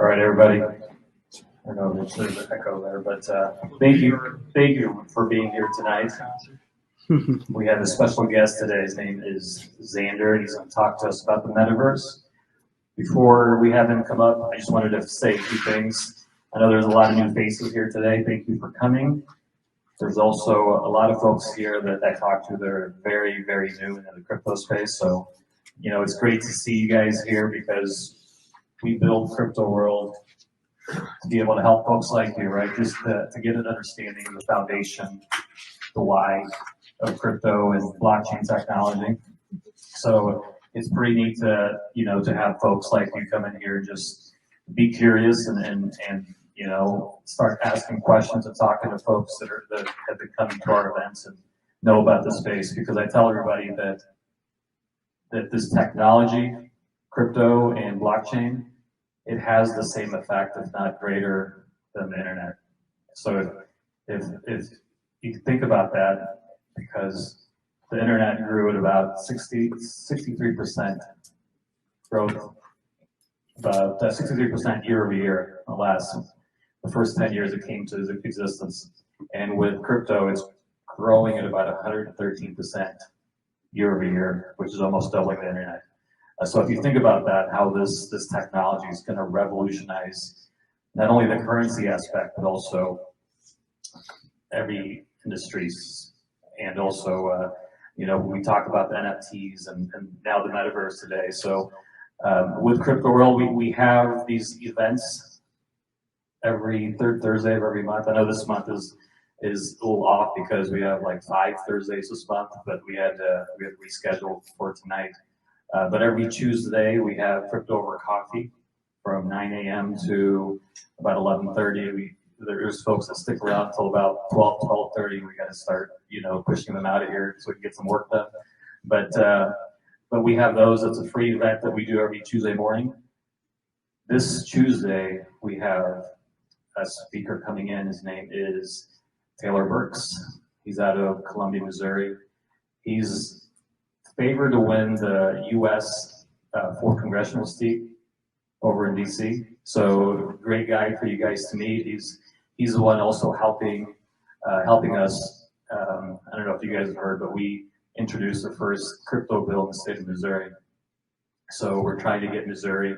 right, everybody. I know there's an echo there, but thank you for being here tonight. We have a special guest today. His name is Xander, and he's going to talk to us about the Metaverse. Before we have him come up, I just wanted to say a few things. I know there's a lot of new faces here today. Thank you for coming. There's also a lot of folks here that I talked to that are very, very new into the crypto space. So, you know, it's great to see you guys here because we build Crypto World to be able to help folks like you, right? Just to get an understanding of the foundation, the why of crypto and blockchain technology. So it's pretty neat to, you know, to have folks like you come in here and just be curious and you know, start asking questions and talking to folks that have been coming to our events and know about the space. Because I tell everybody that this technology, crypto and blockchain, it has the same effect, if not greater, than the internet. So if you think about that, because the internet grew at about 63% growth, about 63% year over year, the first 10 years it came to existence. And with crypto, it's growing at about 113% year over year, which is almost doubling the internet. So if you think about that, how this technology is going to revolutionize not only the currency aspect, but also every industries. And also, you know, we talk about the NFTs and now the Metaverse today. So with Crypto World, we have these events every third Thursday of every month. I know this month is a little off because we have like 5 Thursdays this month, but we had rescheduled for tonight. But every Tuesday we have Crypto Over Coffee from 9 a.m. to about 11:30. There's folks that stick around until about 12:30. We got to start, you know, pushing them out of here so we can get some work done. But we have those. It's a free event that we do every Tuesday morning. This Tuesday we have a speaker coming in. His name is Taylor Burks. He's out of Columbia, Missouri. He's favored to win the U.S. 4th congressional seat over in D.C. So great guy for you guys to meet. He's the one also helping us. I don't know if you guys have heard, but we introduced the first crypto bill in the state of Missouri. So we're trying to get Missouri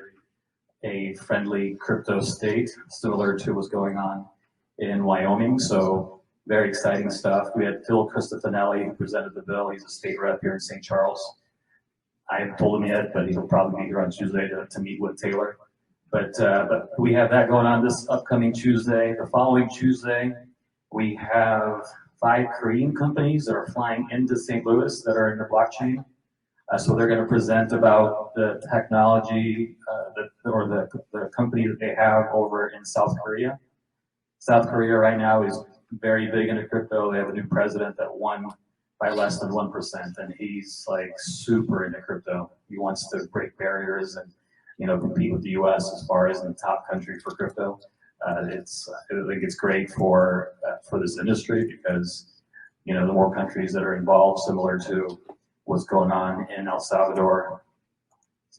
a friendly crypto state, similar to what's going on in Wyoming. So very exciting stuff. We had Phil Cristofanelli who presented the bill. He's a state rep here in St. Charles. I haven't told him yet, but he'll probably be here on Tuesday to meet with Taylor. But we have that going on this upcoming Tuesday. The following Tuesday, we have 5 Korean companies that are flying into St. Louis that are in the blockchain. So they're going to present about the technology the company that they have over in South Korea. South Korea right now is very big into crypto. They have a new president that won by less than 1%, and he's like super into crypto. He wants to break barriers and, you know, compete with the U.S. as far as in the top country for crypto. I think it's great for this industry because, you know, the more countries that are involved, similar to what's going on in El Salvador.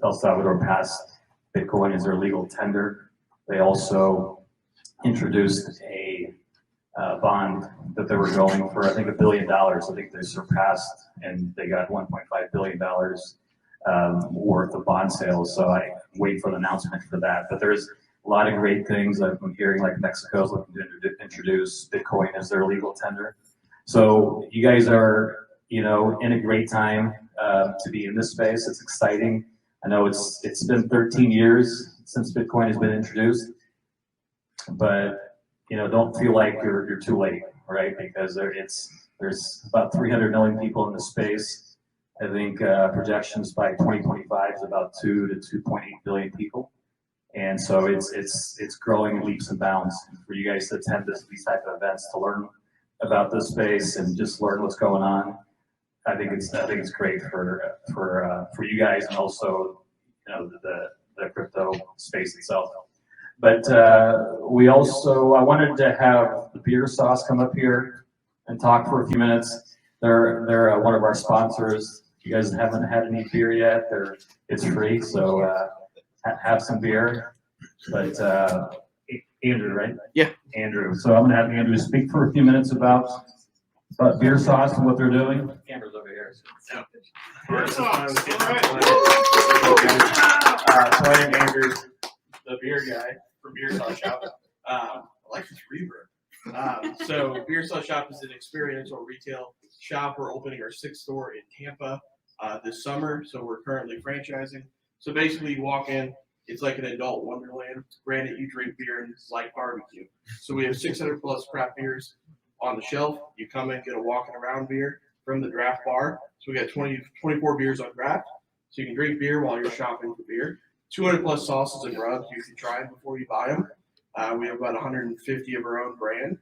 El Salvador passed Bitcoin as their legal tender. They also introduced a bond that they were going for, I think, $1 billion. I think they surpassed, and they got $1.5 billion worth of bond sales. So I wait for the announcement for that. But there's a lot of great things I'm hearing, like Mexico's looking to introduce Bitcoin as their legal tender. So you guys are, you know, in a great time to be in this space. It's exciting. I know it's been 13 years since Bitcoin has been introduced, but you know, don't feel like you're too late, right? Because there's about 300 million people in the space. I think projections by 2025 is about 2 to 2.8 billion people, and so it's growing in leaps and bounds. For you guys to attend these type of events to learn about this space and just learn what's going on, I think it's great for you guys, and also, you know, the crypto space itself. But I wanted to have the Beer Sauce come up here and talk for a few minutes. They're one of our sponsors. If you guys haven't had any beer yet, it's free, so have some beer. But Andrew, right? Yeah. Andrew. So I'm going to have Andrew speak for a few minutes about beer sauce and what they're doing. Camera's over here. Yeah. Beer sauce. So I am Andrew, the beer guy from Beer Sauce Shop. I like this reverb. So Beer Sauce Shop is an experiential retail shop. We're opening our 6th store in Tampa this summer. So we're currently franchising. So basically you walk in, it's like an adult wonderland. Granted, you drink beer and it's like barbecue. So we have 600 plus craft beers on the shelf. You come in, get a walking around beer from the draft bar. So we got 24 beers on draft. So you can drink beer while you're shopping for beer. 200 plus sauces and rubs you can try before you buy them. We have about 150 of our own brand.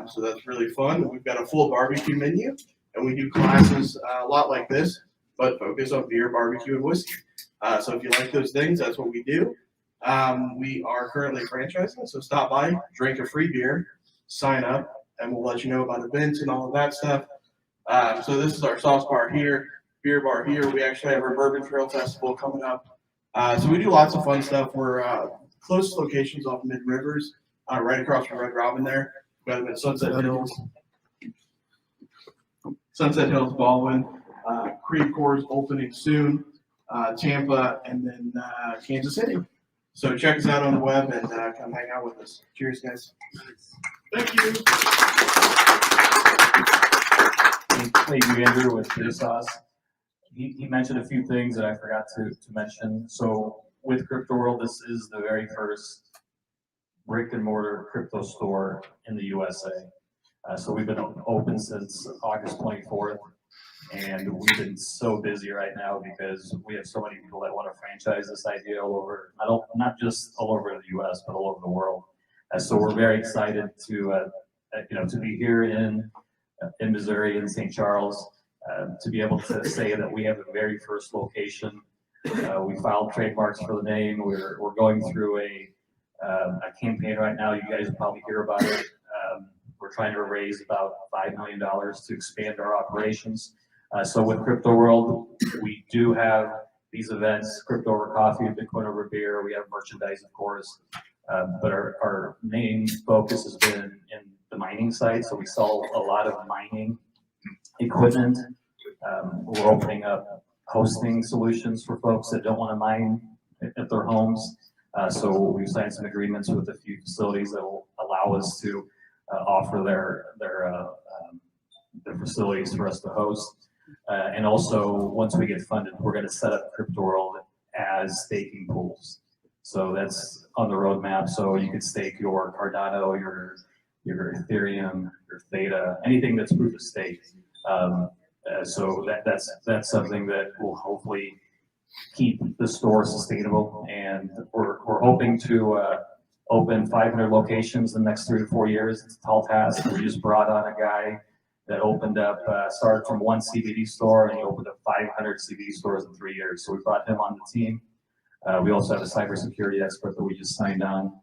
So that's really fun. We've got a full barbecue menu, and we do classes a lot like this, but focus on beer, barbecue, and whiskey. So if you like those things, that's what we do. We are currently franchising, so stop by, drink a free beer, sign up, and we'll let you know about events and all of that stuff. So this is our sauce bar here, beer bar here. We actually have our Bourbon Trail Festival coming up. So we do lots of fun stuff. We're close locations off Mid Rivers, right across from Red Robin there. We have them at Sunset Hills, Baldwin. Creed Core's opening soon, Tampa, and then Kansas City. So check us out on the web and come hang out with us. Cheers, guys. Thank you. Thank you, Andrew, with beer sauce. He mentioned a few things that I forgot to mention. So with Crypto World, this is the very first brick and mortar crypto store in the USA. So we've been open since August 24th, and we've been so busy right now because we have so many people that want to franchise this idea all over, not just all over the US, but all over the world. So we're very excited to be here in Missouri, in St. Charles, to be able to say that we have the very first location. We filed trademarks for the name. We're going through a campaign right now. You guys will probably hear about it. We're trying to raise about $5 million to expand our operations. So with Crypto World, we do have these events: crypto over coffee, Bitcoin over beer. We have merchandise, of course, but our main focus has been in the mining side. So we sell a lot of mining equipment. We're opening up hosting solutions for folks that don't want to mine at their homes. So we've signed some agreements with a few facilities that will allow us to offer their facilities for us to host. And also, once we get funded, we're going to set up Crypto World as staking pools. So that's on the roadmap. So you can stake your Cardano, your Ethereum, your Theta, anything that's proof of stake. So that's something that will hopefully keep the store sustainable. And we're hoping to open 500 locations in the next 3 to 4 years. It's a tall task. We just brought on a guy that opened up, started from one CBD store, and he opened up 500 CBD stores in 3 years. So we brought him on the team. We also have a cybersecurity expert that we just signed on.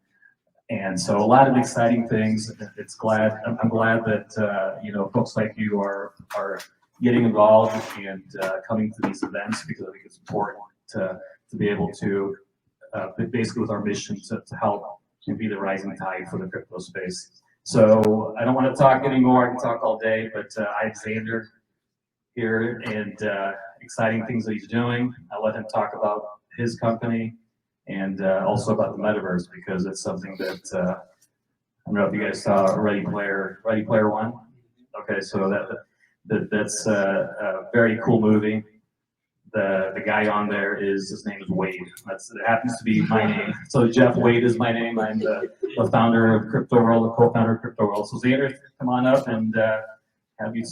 And so a lot of exciting things. I'm glad that folks like you are getting involved and coming to these events, because I think it's important to be able to basically with our mission to help and be the rising tide for the crypto space. So I don't want to talk anymore. I can talk all day, but I have Xander here and exciting things that he's doing. I'll let him talk about his company and also about the Metaverse, because it's something that I don't know if you guys saw Ready Player One. Okay, so that's a very cool movie. The guy on there his name is Wade. It happens to be my name. So Jeff Wade is my name. I'm the founder of Crypto World, the co-founder of Crypto World. So Xander, come on up and have you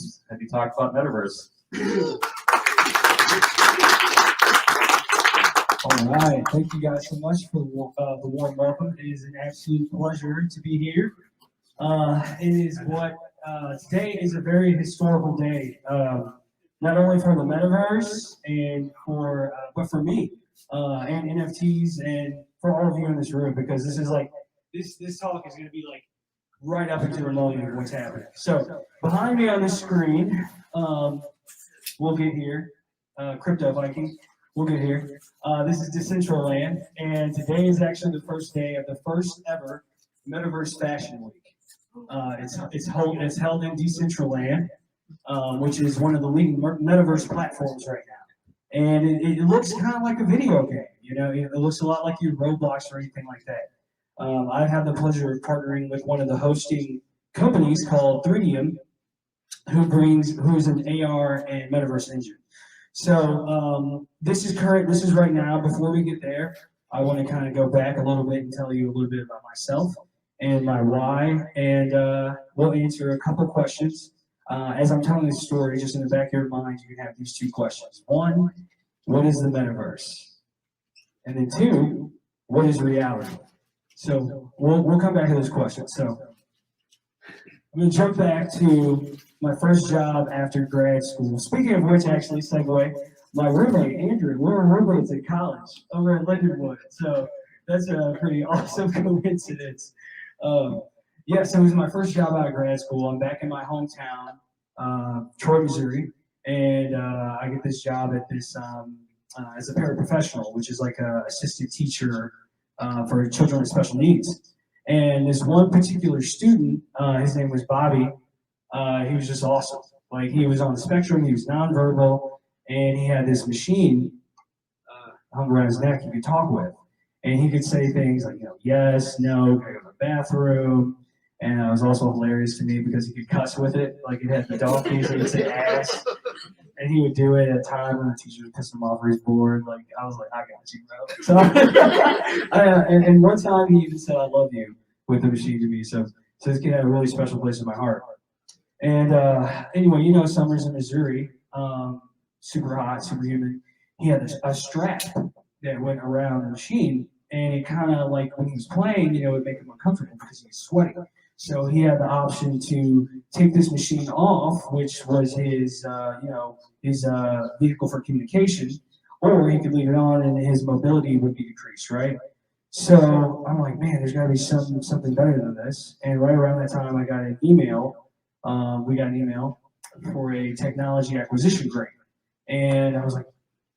talk about Metaverse. All right, thank you guys so much for the warm welcome. It is an absolute pleasure to be here. Today is a very historical day, not only for the Metaverse but for me and NFTs and for all of you in this room, because this is this talk is going to be like right up into the moment of what's happening. So behind me on the screen, we'll get here, Crypto Viking. We'll get here. This is Decentraland, and today is actually the first day of the first ever Metaverse Fashion Week. It's held in Decentraland, which is one of the leading metaverse platforms right now. And it looks kind of like a video game, you know, it looks a lot like your Roblox or anything like that. I've had the pleasure of partnering with one of the hosting companies called 3DM, who's an AR and metaverse engine. So this is right now. Before we get there, I want to kind of go back a little bit and tell you a little bit about myself and my why, and we'll answer a couple questions. As I'm telling this story, just in the back of your mind, you can have these two questions. One, what is the metaverse? And then two, what is reality? So we'll come back to those questions. So I'm going to jump back to my first job after grad school. Speaking of which, actually, segue, my roommate, Andrew, we were roommates in college over at Lindenwood. So that's a pretty awesome coincidence. Yeah, so it was my first job out of grad school. I'm back in my hometown, Troy, Missouri, and I get this job at this as a paraprofessional, which is like an assistant teacher for children with special needs. And this one particular student, his name was Bobby, he was just awesome. Like, he was on the spectrum, he was nonverbal, and he had this machine hung around his neck he could talk with. And he could say things like, you know, yes, no, can I go to the bathroom? And it was also hilarious to me because he could cuss with it. Like, it had the donkeys, he would say ass. And he would do it at a time when the teacher would piss him off or he's bored. Like, I was like, I got you, bro. So, and one time he even said, I love you with the machine to me. So this kid had a really special place in my heart. And anyway, you know, summers in Missouri, super hot, super humid. He had a strap that went around the machine, and it kind of, like, when he was playing, you know, it would make him uncomfortable because he was sweating. So he had the option to take this machine off, which was his, you know, his vehicle for communication, or he could leave it on and his mobility would be decreased, right? So I'm like, man, there's got to be something better than this. And right around that time, I got an email. We got an email for a technology acquisition grant, and I was like,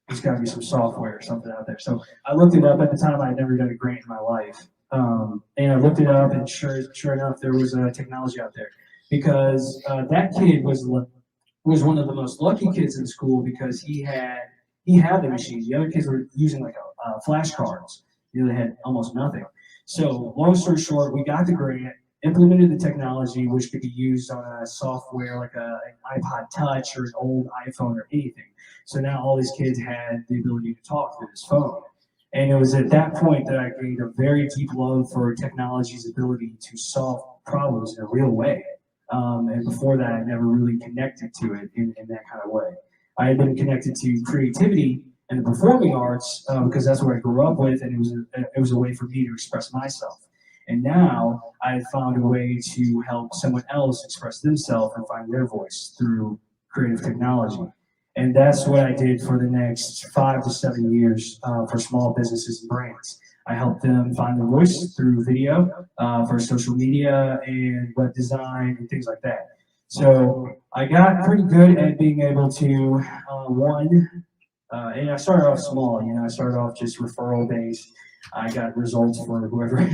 there's got to be some software or something out there. So I looked it up. At the time, I had never done a grant in my life. And I looked it up, and sure enough, there was a technology out there, because that kid was one of the most lucky kids in school because he had the machine. The other kids were using like flashcards. You know, they had almost nothing. So long story short, we got the grant, implemented the technology, which could be used on a software like an iPod Touch or an old iPhone or anything. So now all these kids had the ability to talk through this phone. And it was at that point that I gained a very deep love for technology's ability to solve problems in a real way. And before that, I never really connected to it in that kind of way. I had been connected to creativity and the performing arts because that's what I grew up with, and it was a way for me to express myself. And now I had found a way to help someone else express themselves and find their voice through creative technology. And that's what I did for the next 5 to 7 years for small businesses and brands. I helped them find their voice through video, for social media and web design and things like that. So I got pretty good at being able to, and I started off small, you know, I started off just referral based. I got results for whoever,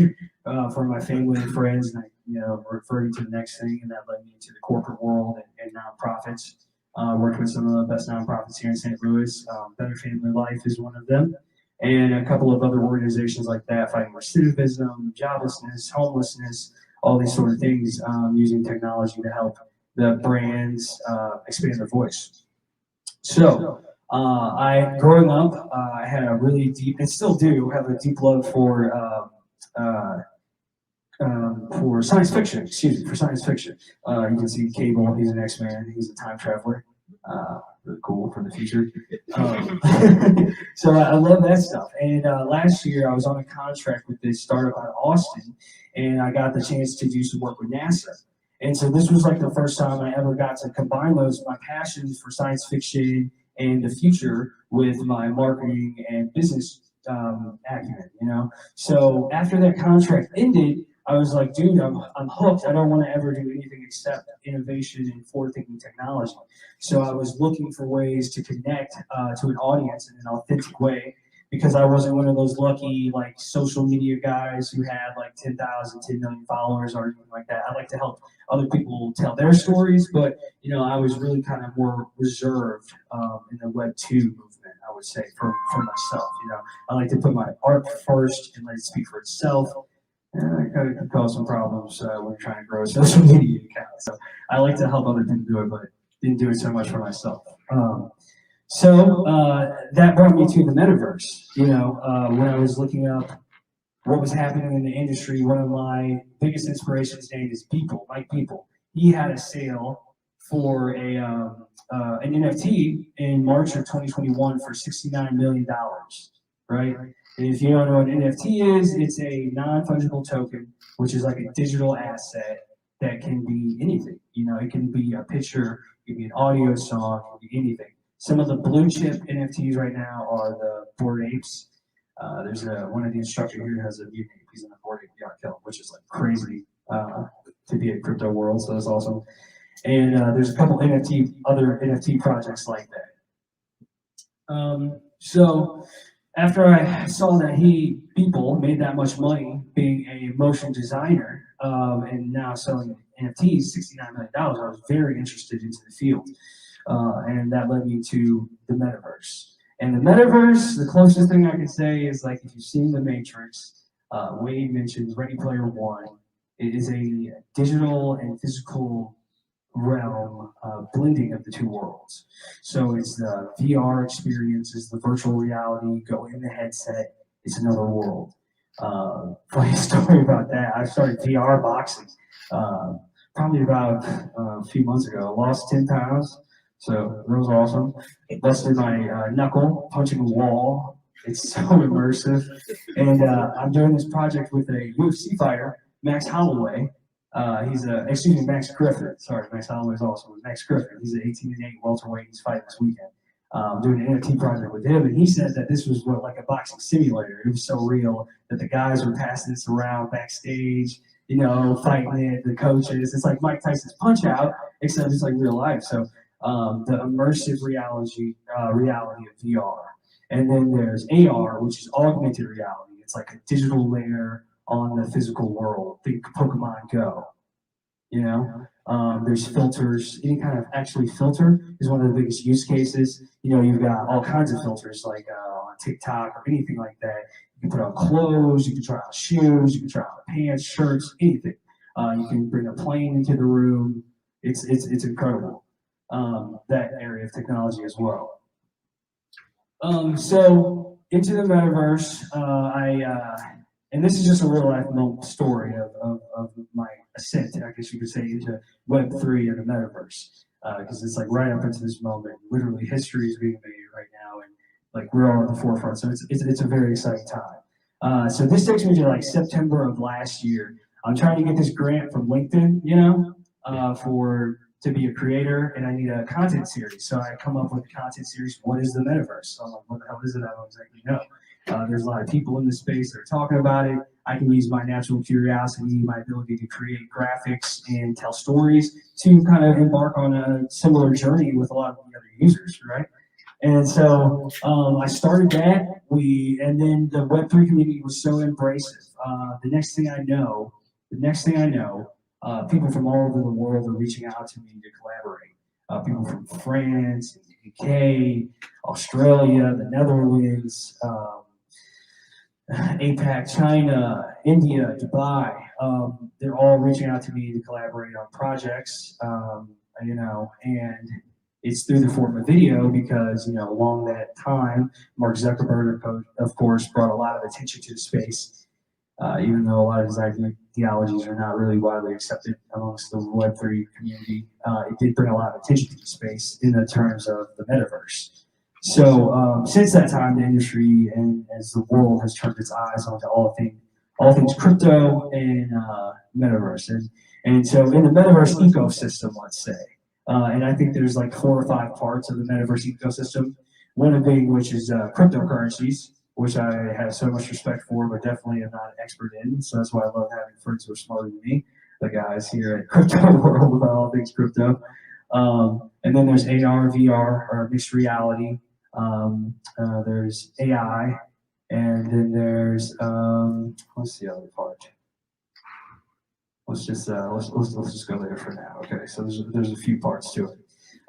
for my family and friends, and I, you know, referred to the next thing, and that led me into the corporate world and nonprofits. Worked with some of the best nonprofits here in St. Louis. Better Family Life is one of them, and a couple of other organizations like that, fighting recidivism, joblessness, homelessness, all these sort of things, using technology to help the brands expand their voice. So, growing up, I had a really deep, and still do, have a deep love for science fiction. For science fiction. You can see Cable, he's an X-Man, he's a time traveler. Really cool for the future. So I love that stuff. And last year I was on a contract with this startup out of Austin, and I got the chance to do some work with NASA. And so this was like the first time I ever got to combine my passions for science fiction and the future with my marketing and business acumen, you know? So after that contract ended, I was like, dude, I'm hooked. I don't want to ever do anything except innovation and forward-thinking technology. So I was looking for ways to connect to an audience in an authentic way, because I wasn't one of those lucky like social media guys who had like 10,000, 10 million followers or anything like that. I like to help other people tell their stories, but I was really kind of more reserved in the Web 2 movement, I would say, for myself. I like to put my art first and let it speak for itself. And it could cause some problems when you're trying to grow a social media account. So I like to help other people do it, but didn't do it so much for myself. So that brought me to the metaverse. When I was looking up what was happening in the industry, one of my biggest inspirations' name is Mike People. He had a sale for an NFT in March of 2021 for $69 million, right? And if you don't know what an NFT is, it's a non-fungible token, which is like a digital asset that can be anything. It can be a picture, it can be an audio song, it can be anything. Some of the blue chip NFTs right now are the Bored Apes. There's one of the instructors here who has a new ape. He's in the Bored Ape yacht club, which is like crazy to be a crypto world. So that's awesome. And there's a couple other NFT projects like that. So after I saw that people made that much money being a motion designer and now selling NFTs, $69 million, I was very interested into the field. And that led me to the metaverse. And the metaverse, the closest thing I can say is like if you've seen The Matrix, Wade mentions Ready Player One. It is a digital and physical realm blending of the two worlds. So it's the VR experience, it's the virtual reality, you go in the headset, it's another world. Funny story about that, I started VR boxing probably about a few months ago. I lost 10 pounds. So that was awesome. Busted my knuckle, punching a wall. It's so immersive. And I'm doing this project with a UFC fighter, Max Holloway. Max Griffin. Sorry, Max Holloway is also Max Griffin. He's an 18-8 welterweight. He's fighting this weekend. Doing an NFT project with him, and he said that this was like a boxing simulator. It was so real that the guys were passing this around backstage, fighting it, the coaches. It's like Mike Tyson's Punch Out, except it's like real life. So the immersive reality of VR. And then there's AR, which is augmented reality. It's like a digital layer on the physical world. Think Pokemon Go. There's filters. Any kind of filter is one of the biggest use cases. You've got all kinds of filters like on TikTok or anything like that. You can put on clothes, you can try on shoes, you can try on pants, shirts, anything. You can bring a plane into the room. It's incredible. That area of technology as well. So into the metaverse, and this is just a real life story of my ascent, I guess you could say, into Web3 and the metaverse, because it's like right up into this moment. Literally, history is being made right now, and like we're all at the forefront. So it's a very exciting time. So this takes me to like September of last year. I'm trying to get this grant from LinkedIn, to be a creator, and I need a content series. So I come up with a content series. What is the metaverse? So I'm like, what the hell is it? I don't exactly know. There's a lot of people in the space that are talking about it. I can use my natural curiosity, my ability to create graphics and tell stories to kind of embark on a similar journey with a lot of the other users, right? And so I started that. And then the Web3 community was so embracive. The next thing I know, people from all over the world are reaching out to me to collaborate. People from France, the UK, Australia, the Netherlands, APAC, China, India, Dubai. They're all reaching out to me to collaborate on projects, and it's through the form of video because, along that time, Mark Zuckerberg, of course, brought a lot of attention to the space, even though a lot of his ideologies are not really widely accepted amongst the Web3 community. It did bring a lot of attention to the space in the terms of the metaverse. So since that time, the industry and as the world has turned its eyes onto all things crypto and metaverse, and so in the metaverse ecosystem, let's say, and I think there's like 4 or 5 parts of the metaverse ecosystem. One of which is cryptocurrencies, which I have so much respect for, but definitely am not an expert in. So that's why I love having friends who are smarter than me, the guys here at Crypto World about all things crypto. And then there's AR, VR, or mixed reality. There's AI, and then there's what's the other part? Let's just go there for now. Okay, so there's a few parts to it.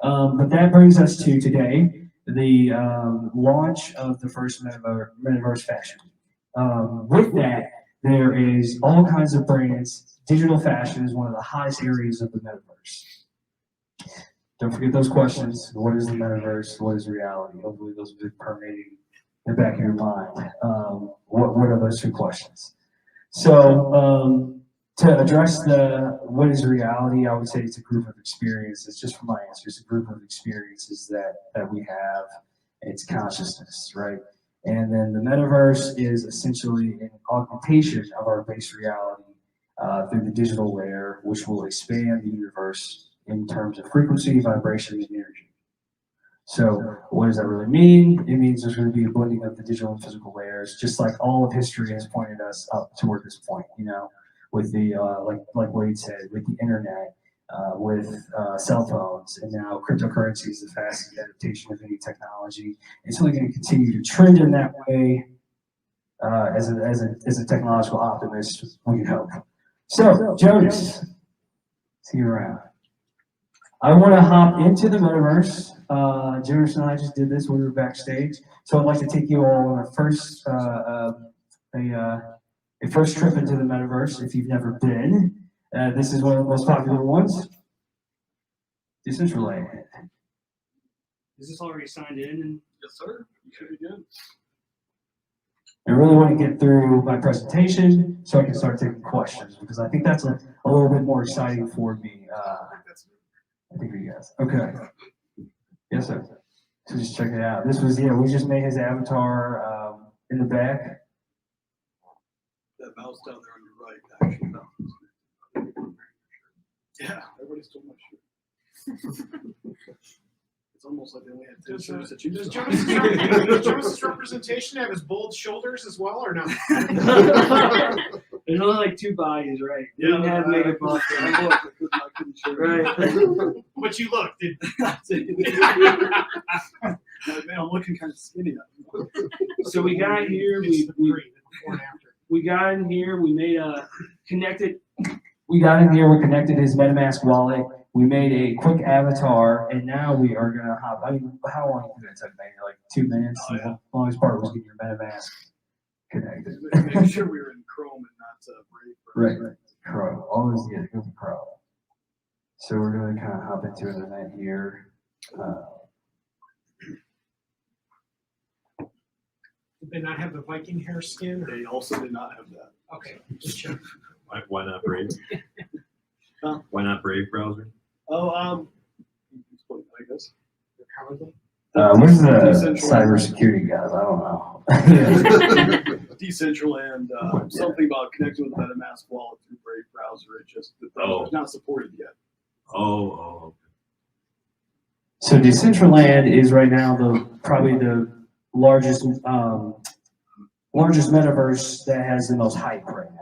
But that brings us to today, the launch of the first Metaverse fashion. With that, there is all kinds of brands. Digital fashion is one of the hottest areas of the Metaverse. Don't forget those questions. What is the Metaverse? What is reality? Hopefully those will be permeating in the back of your mind. What are those two questions? So to address the what is reality, I would say it's a group of experiences. Just for my answer, it's a group of experiences that we have. It's consciousness, right? And then the Metaverse is essentially an augmentation of our base reality through the digital layer, which will expand the universe in terms of frequency, vibration, and energy. So what does that really mean? It means there's going to be a blending of the digital and physical layers, just like all of history has pointed us up toward this point, you know, with the, like Wade said, with the internet, with cell phones, and now cryptocurrency is the fastest adaptation of any technology. It's only going to continue to trend in that way as a technological optimist, we hope. So, Jonas, see you around. I want to hop into the Metaverse. Jonas and I just did this when we were backstage. So I'd like to take you all on a first trip into the Metaverse if you've never been. This is one of the most popular ones. Decentraland. Is this already signed in? And Yes, sir. You should be good. I really want to get through my presentation so I can start taking questions because I think that's a little bit more exciting for me. I think for you guys. Okay. Yes, sir. So just check it out. This was, we just made his avatar in the back. That mouse down there on your right, actually. Yeah, everybody stole my shirt. It's almost like they only had 10 shirts to choose from. Does Jonas's representation have his bold shoulders as well, or no? there's only like two bodies, right? Yeah, You didn't have makeup on. I couldn't show you. Right. But you look. Man, I'm looking kind of skinny. So we got here. It's the before and after. We got in here. We made a connected. We got in here, we connected his MetaMask wallet, we made a quick avatar, and now we are gonna hop. I mean, how long did it take, maybe like 2 minutes? Oh, yeah. The longest part was getting your MetaMask connected. Make sure we were in Chrome and not Brave. Right. Chrome. Always get go with Chrome. So we're gonna kind of hop into an event here. Did they not have the Viking hair skin? Or? They also did not have that. Okay, just check. Why not Brave? Huh? Why not Brave browser? Oh, I guess. Where's the cybersecurity guys? I don't know. Decentraland, something about connecting with MetaMask wallet through Brave browser. It just the browser's not supported yet. Oh. So Decentraland is right now probably the largest metaverse that has the most hype right now.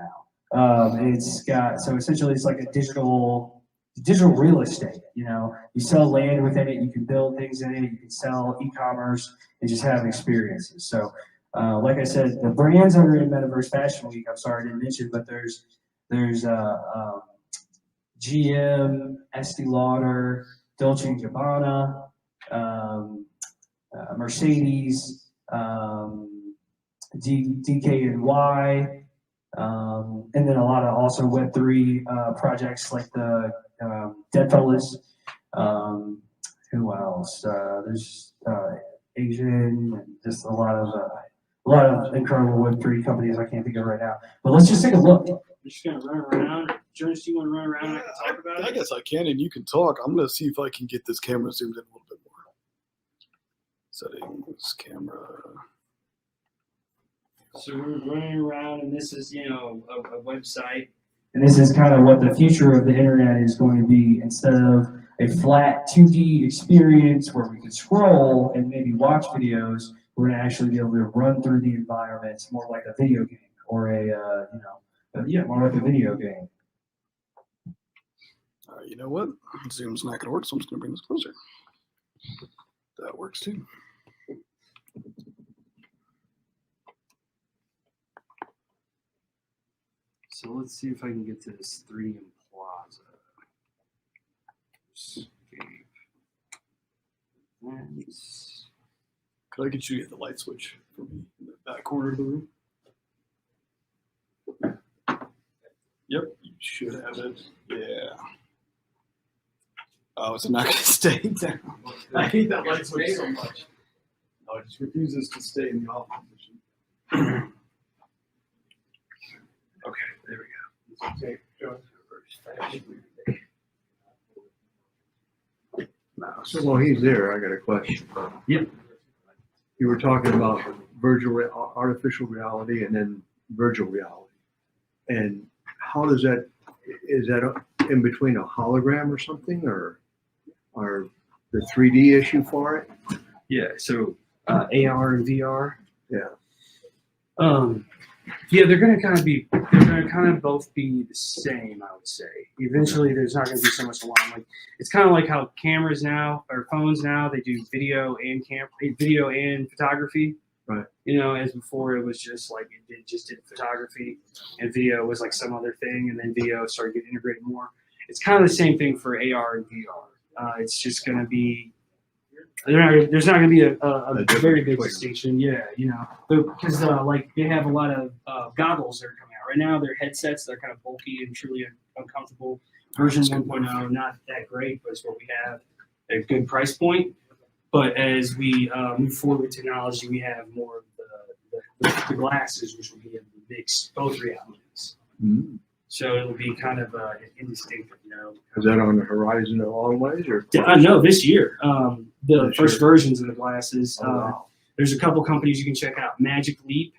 Essentially it's like a digital real estate. You know, you sell land within it, you can build things in it, you can sell e-commerce and just have experiences. So like I said, the brands that are in Metaverse Fashion Week, I'm sorry I didn't mention, but there's GM, Estee Lauder, Dolce & Gabbana, Mercedes, DKNY, and then a lot of also Web3 projects like the Dead Fellas. Who else? There's Asian, and just a lot of incredible Web3 companies I can't think of right now. But let's just take a look. We're just gonna run around. Jonas, do you want to run around? And I can talk about I it. guess I can, and you can talk. I'm going to see if I can get this camera zoomed in a little bit more. Settings, camera. So we're running around, and this is, a website. And this is kind of what the future of the internet is going to be. Instead of a flat 2D experience where we can scroll and maybe watch videos, we're gonna actually be able to run through the environment more like a video game or more like a video game. All right, you know what? Zoom's not gonna work, so I'm just gonna bring this closer. That works too. So let's see if I can get to this 3D Plaza. Events. Could I get you to hit the light switch for me in the back corner of the room? Yep, you should have it. Yeah. Oh, it's not gonna stay down. I hate that light switch so much. No, it just refuses to stay in the off position. Okay, there we go. Okay, go. So while he's there, I got a question. Yep. You were talking about artificial reality and then virtual reality. And how does that, is that in between a hologram or something, or the 3D issue for it? Yeah, so AR and VR. Yeah. Yeah, they're gonna kind of both be the same, I would say. Eventually, there's not gonna be so much alarm. Like it's kind of like how cameras now or phones now they do video and photography. Right. You know, as before it was just like it just did photography, and video was like some other thing, and then video started getting integrated more. It's kind of the same thing for AR and VR. It's just gonna be. There's not going to be a very big distinction, yeah, you know, because like they have a lot of goggles that are coming out right now. They're headsets that are kind of bulky and truly uncomfortable. Version 1.0, not that great, but it's what we have at a good price point. But as we move forward with technology, we have more of the glasses, which will be able to mix both realities. Mm-hmm. So it'll be kind of indistinct, you know. Is that on the horizon a long ways, or? No, this year. The This first year. versions of the glasses. Oh, wow. There's a couple companies you can check out. Magic Leap,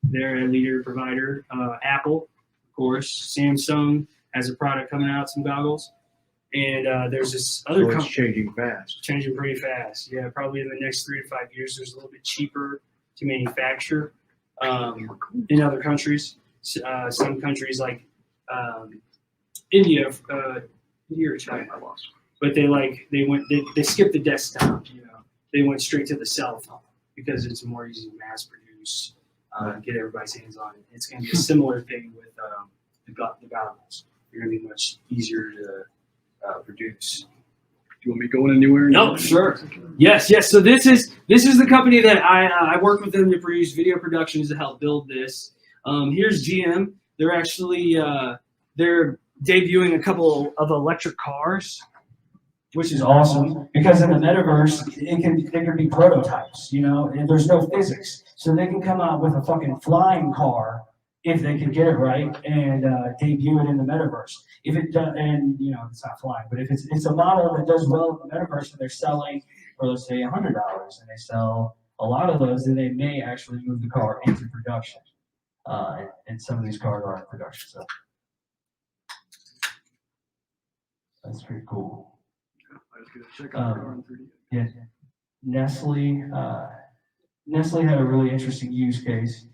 they're a leader provider. Apple, of course. Samsung has a product coming out, some goggles. And there's this other So it's company changing fast. changing pretty fast. Yeah, probably in the next 3 to 5 years, there's a little bit cheaper to manufacture in other countries. Some countries like India, India or China, I lost. But they skipped the desktop. You know, they went straight to the cell phone because it's more easy to mass produce, get everybody's hands on it. It's going to be a similar thing with the goggles. They're going to be much easier to produce. Do you want me going anywhere? No, sure. Yes. So this is the company that I work with them to produce video productions to help build this. Here's GM. They're actually they're debuting a couple of electric cars, Which is awesome because in the metaverse, it can be prototypes, you know, and there's no physics. So they can come out with a fucking flying car if they can get it right and debut it in the metaverse. If it does, and you know, it's not flying, but if it's a model that does well in the metaverse and they're selling for, let's say, $100 and they sell a lot of those, then they may actually move the car into production. And some of these cars are in production, so that's pretty cool. I was gonna check out the car in 3D. Yeah, Nestle had a really interesting use case.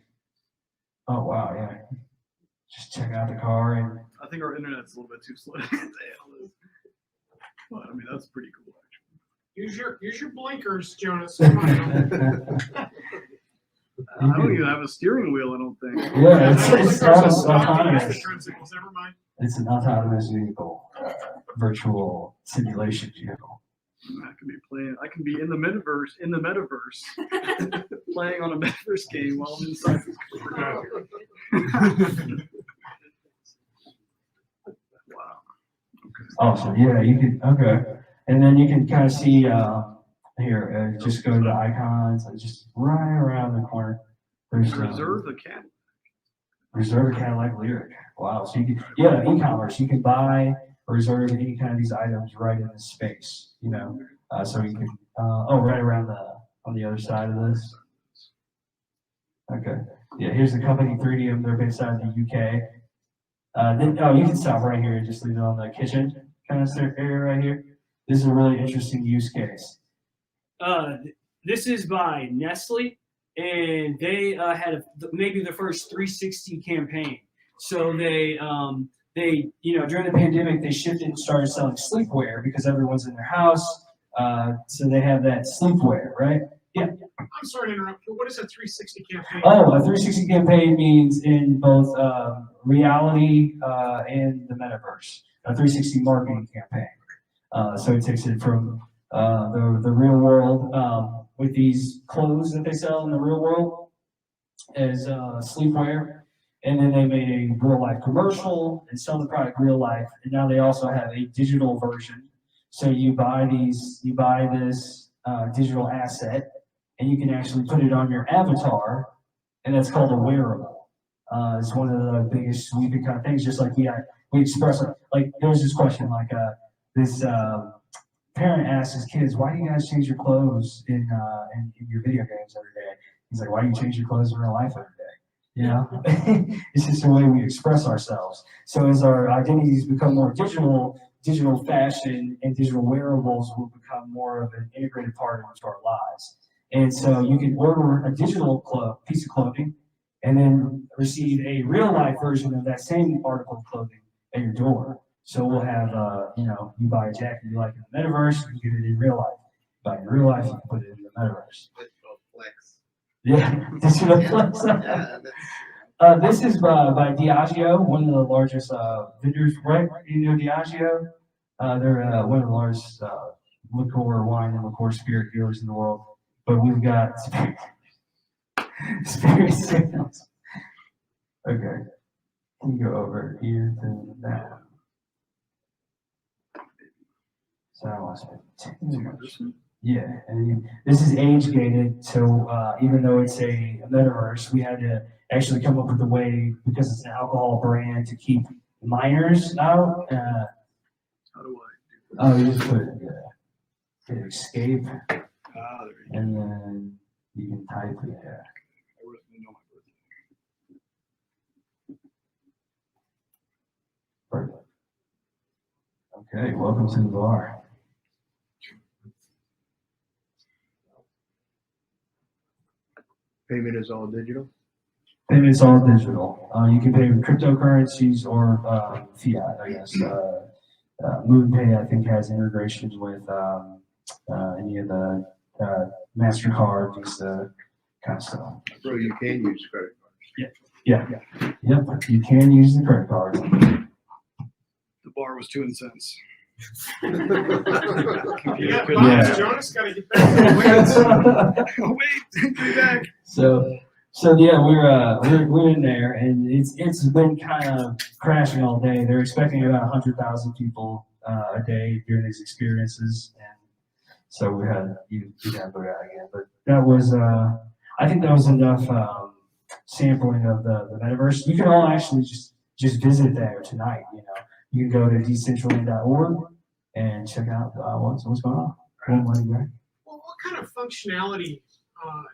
Oh wow, yeah. Just check out the car and I think our internet's a little bit too slow to handle this. But I mean, that's pretty cool, actually. Use your blinkers, Jonas. I don't even have a steering wheel, I don't think. yeah, it's autonomous. The turn signals, never mind. It's an autonomous vehicle, virtual simulation vehicle. I can be in the metaverse, playing on a metaverse game while I'm inside this car. Wow. Awesome. Yeah, you can. Okay, and then you can kind of see here. Just go to the icons and just right around the corner. There's Reserve the cat. Reserve a Cadillac Lyric. Wow. So you can, yeah, e-commerce. You can buy or reserve any kind of these items right in this space. You know, so you can. Right around on the other side of this. Okay. Yeah. Here's the company 3D. They're based out of the UK. You can stop right here and just leave it on the kitchen kind of area right here. This is a really interesting use case. this is by Nestle. and they had maybe the first 360 campaign. So they during the pandemic they shifted and started selling sleepwear because everyone's in their house. So they have that sleepwear, right? Yeah. I'm sorry to interrupt, but what is a 360 campaign? Oh, a 360 campaign means in both reality and the metaverse. A 360 marketing campaign. So it takes it from the real world with these clothes that they sell in the real world as sleepwear, and then they made a real life commercial and sell the product real life. And now they also have a digital version. So you buy this digital asset, and you can actually put it on your avatar, and that's called a wearable. It's one of the biggest sweeping kind of things. Just like we express, like there was this question, like this parent asked his kids, "Why do you guys change your clothes in your video games every day?" He's like, "Why do you change your clothes in real life every day?" You know, it's just the way we express ourselves. So as our identities become more digital fashion and digital wearables will become more of an integrated part into our lives. And so you can order a digital piece of clothing and then receive a real life version of that same article of clothing at your door. So we'll have, you buy a jacket you like in the metaverse, you can get it in real life. But in real life, you can put it in the metaverse. Digital flex. Yeah, digital flex. Yeah, that's, This is by Diageo, one of the largest vendors, right? You know Diageo? They're one of the largest liqueur, wine, and liqueur spirit dealers in the world. But we've got spirit sales. Okay. Can you go over here to that? So I want to spend 10 minutes. Yeah, and this is age gated, so even though it's a metaverse, we had to actually come up with a way, because it's an alcohol brand, to keep minors out. How do I? Oh, you just put hit escape, There you go. and then you can type it. I really know my birthday. Perfect. Okay, welcome to the bar. Payment is all digital? Payment's all digital. You can pay with cryptocurrencies or fiat, I guess. MoonPay, I think, has integrations with any of the MasterCard, Visa kind of stuff. So you can use credit cards? Yeah. Yep, you can use the credit card. The bar was 2 cents. You got Yeah. Bob's Jonas, gotta get back. Wait, be back. So yeah, we're in there, and it's been kind of crashing all day. They're expecting about 100,000 people a day during these experiences, and so we had you can't go out again. But that was I think that was enough sampling of the metaverse. You can all actually just visit there tonight. You can go to decentraland.org and check out what's going on. Well, what kind of functionality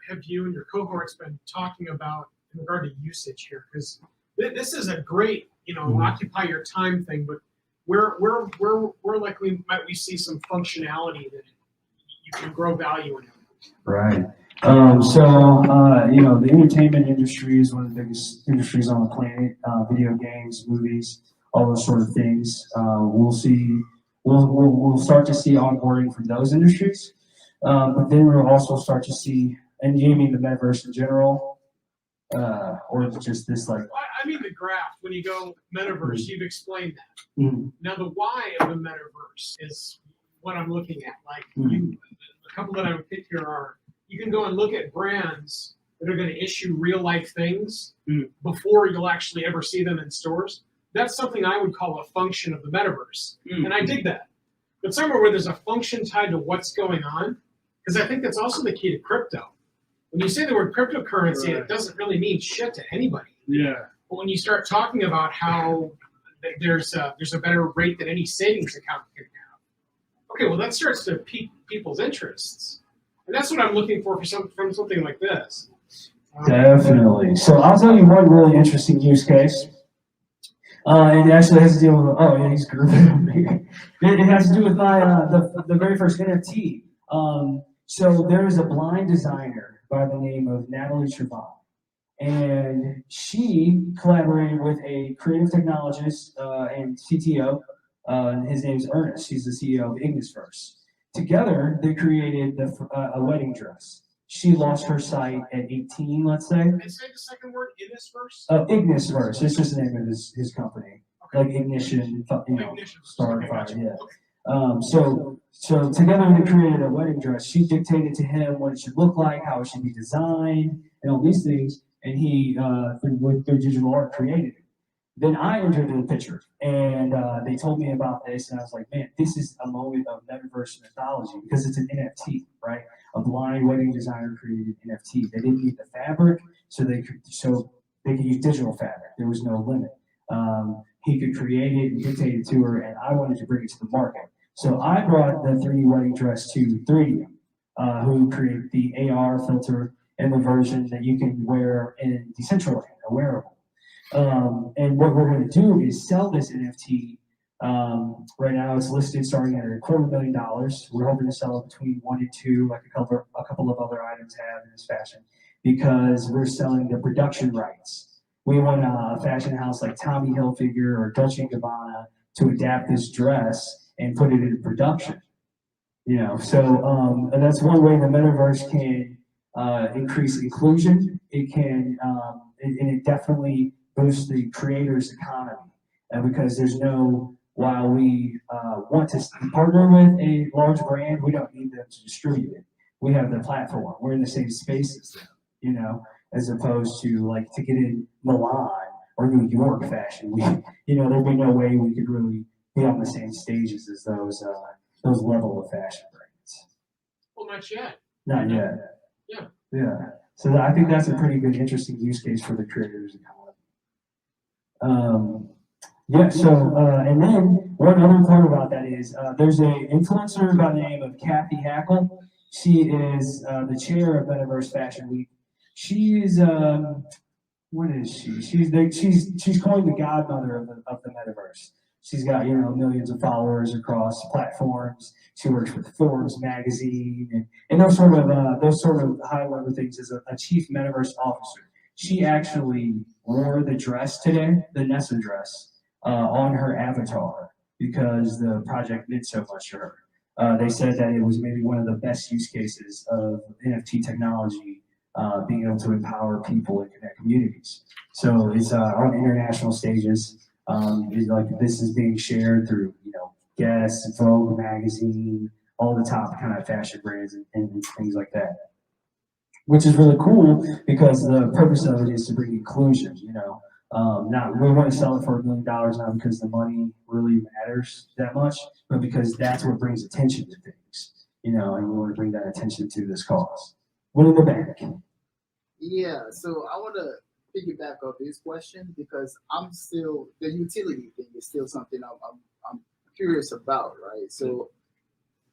have you and your cohorts been talking about in regard to usage here? Because this is a great, occupy your time thing, but where likely might we see some functionality that you can grow value in? Right. The entertainment industry is one of the biggest industries on the planet. Video games, movies, all those sort of things. We'll start to see onboarding from those industries, but then we'll also start to see, and you mean the metaverse in general, or just this like? I mean the graph. When you go metaverse, you've explained that. Mm-hmm. Now the why of the metaverse is what I'm looking at. Like a couple that I would pick here are, you can go and look at brands that are going to issue real life things before you'll actually ever see them in stores. That's something I would call a function of the metaverse. And I dig that. But somewhere where there's a function tied to what's going on, because I think that's also the key to crypto. When you say the word cryptocurrency, it doesn't really mean shit to anybody. Yeah. But when you start talking about how there's a better rate than any savings account can have, okay, well that starts to pique people's interests. And that's what I'm looking for from something like this. Definitely. So I'll tell you one really interesting use case. It actually has to deal with, oh yeah, he's grooving over here. It has to do with my, the very first NFT. So there is a blind designer by the name of Natalie Trevon. And she collaborated with a creative technologist and CTO. His name's Ernest. He's the CEO of Ignisverse. Together, they created a wedding dress. She lost her sight at 18, let's say. And say the second word in this verse. Ignisverse. It's just the name of his company. Like ignition, Ignition. start Okay, fire, gotcha. yeah. Okay. So together they created a wedding dress. She dictated to him what it should look like, how it should be designed, and all these things. And he, through digital art, created it. Then I entered in the picture, and they told me about this, and I was like, man, this is a moment of Metaverse mythology because it's an NFT, right? A blind wedding designer created an NFT. They didn't need the fabric, so they could use digital fabric. There was no limit. He could create it and dictate it to her, and I wanted to bring it to the market. So I brought the 3D wedding dress to 3D, who created the AR filter and the version that you can wear in Decentraland, a wearable. And what we're going to do is sell this NFT. Right now it's listed starting at $250,000. We're hoping to sell it between 1 and 2, like a couple of other items have in this fashion, because we're selling the production rights. We want a fashion house like Tommy Hilfiger or Dolce & Gabbana to adapt this dress and put it into production. So and that's one way the metaverse can increase inclusion. It can, and it definitely boosts the creators' economy. Because there's while we want to partner with a large brand, we don't need them to distribute it. We have the platform. We're in the same space as them, as opposed to like to get in Milan or New York fashion. There'd be no way we could really be on the same stages as those level of fashion brands. Well, not yet. Not yet. Yeah. Yeah. So I think that's a pretty good, interesting use case for the creators economy. And then one other part about that is there's an influencer by the name of Kathy Hackle. She is the chair of Metaverse Fashion Week. She is what is she? She's coined the godmother of the metaverse. She's got millions of followers across platforms. She works with Forbes magazine and those sort of high level things as a chief metaverse officer. She actually wore the dress today, the Nessa dress, on her avatar because the project meant so much to her. They said that it was maybe one of the best use cases of NFT technology, being able to empower people and connect communities. So it's on international stages. This is being shared through Guess, Vogue magazine, all the top kind of fashion brands and things like that. Which is really cool because the purpose of it is to bring inclusion. Not we want to sell it for $1 million not because the money really matters that much, but because that's what brings attention to things. And we want to bring that attention to this cause. What in the back? Yeah, so I want to piggyback off this question because the utility thing is still something I'm curious about, right? So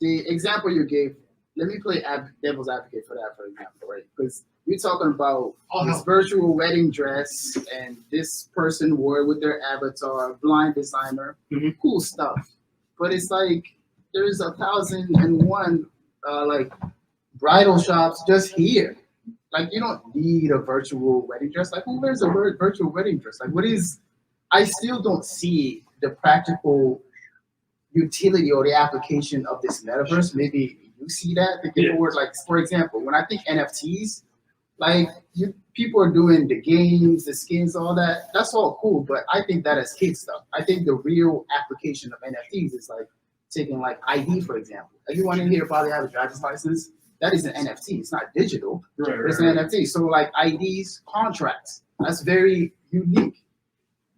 the example you gave, let me play devil's advocate for that, for example, right? Because you're talking about this virtual wedding dress and this person wore it with their avatar, blind designer, cool stuff. But it's like there's 1,001 bridal shops just here. Like you don't need a virtual wedding dress. Like who wears a virtual wedding dress? Like I still don't see the practical utility or the application of this metaverse. Maybe you see that. For example, when I think NFTs, people are doing the games, the skins, all that. That's all cool, but I think that is kid stuff. I think the real application of NFTs is taking ID, for example. Everyone in here probably have a driver's license. That is an NFT. It's not digital. Right. It's an NFT. So IDs, contracts. That's very unique.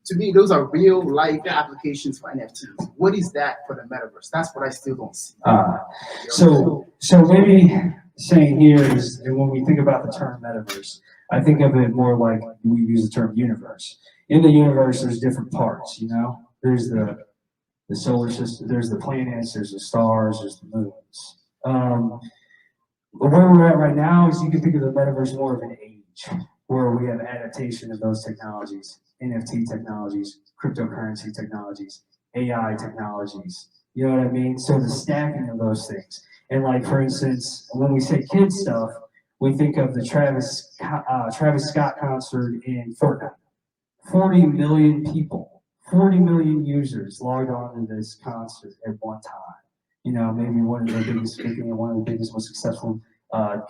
To me, those are real life applications for NFTs. What is that for the metaverse? That's what I still don't see. So maybe saying here is when we think about the term metaverse, I think of it more like we use the term universe. In the universe, there's different parts. There's the solar system, there's the planets, there's the stars, there's the moons. Where we're at right now is you can think of the metaverse more of an age where we have adaptation of those technologies, NFT technologies, cryptocurrency technologies, AI technologies. You know what I mean? So the stacking of those things. And for instance, when we say kid stuff, we think of the Travis Scott concert in Fortnite. 40 million people, 40 million users logged on to this concert at one time. You know, maybe one of the biggest, one of the biggest, most successful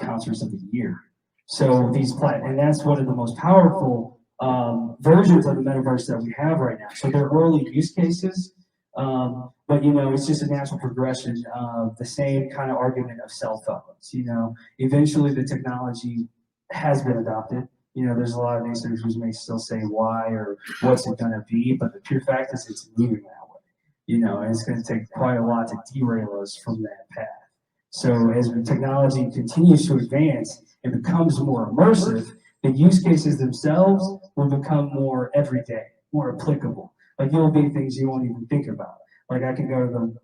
concerts of the year. So and that's one of the most powerful versions of the metaverse that we have right now. So they're early use cases, but you know, it's just a natural progression of the same kind of argument of cell phones. You know, eventually the technology has been adopted. You know, there's a lot of naysayers who may still say why or what's it gonna be, but the pure fact is it's moving that way. You know, and it's gonna take quite a lot to derail us from that path. So as the technology continues to advance and becomes more immersive, the use cases themselves will become more everyday, more applicable. Like there will be things you won't even think about. Like I can go to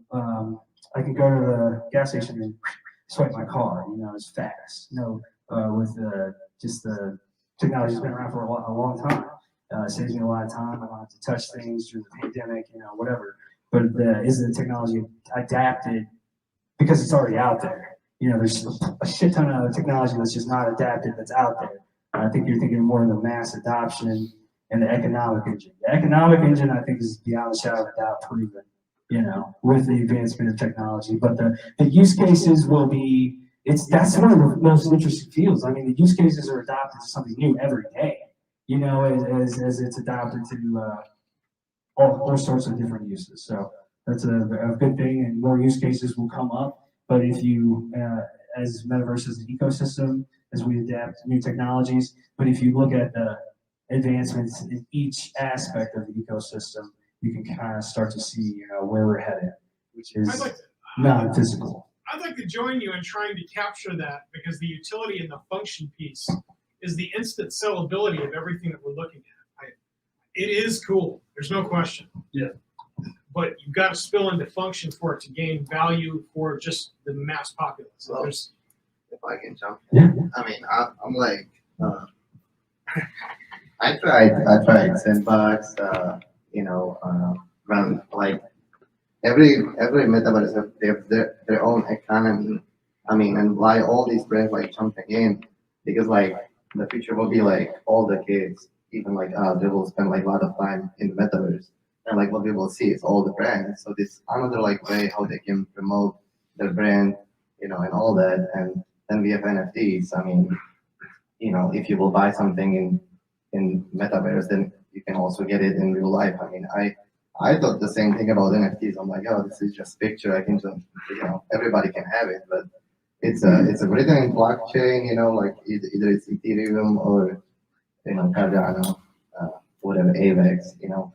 the gas station and swipe my car. You know, it's fast. You know, with just the technology's been around for a long time. It saves me a lot of time. I don't have to touch things during the pandemic. You know, whatever. But is the technology adapted because it's already out there? You know, there's a shit ton of technology that's just not adapted that's out there. I think you're thinking more of the mass adoption and the economic engine. The economic engine, I think, is beyond a shadow of a doubt proven, you know, with the advancement of technology. But the use cases will be, that's one of the most interesting fields. I mean, the use cases are adopted to something new every day, you know, as it's adopted to all sorts of different uses. So that's a good thing, and more use cases will come up. But if you, as Metaverse as an ecosystem, as we adapt new technologies, but if you look at the advancements in each aspect of the ecosystem, you can kind of start to see, you know, where we're headed, which is non-physical. I'd like to join you in trying to capture that, because the utility and the function piece is the instant sellability of everything that we're looking at. It is cool. There's no question. Yeah. But you've got to spill into function for it to gain value for just the mass populace. Well, There's, if I can jump Yeah. in. I mean, I'm like, I tried Sandbox, you know, run like every metaverse they have their own economy. I mean, and why all these brands like jumping in, because like the future will be like all the kids, even like they will spend like a lot of time in the metaverse, and like what we will see is all the brands. So this another like way how they can promote their brand, you know, and all that. And then we have NFTs. I mean, you know, if you will buy something in metaverse, then you can also get it in real life. I mean, I thought the same thing about NFTs. I'm like, oh, this is just picture. I can just, you know, everybody can have it, but it's a written in blockchain. You know, like either it's Ethereum or, you know, Cardano, whatever, AVAX. You know,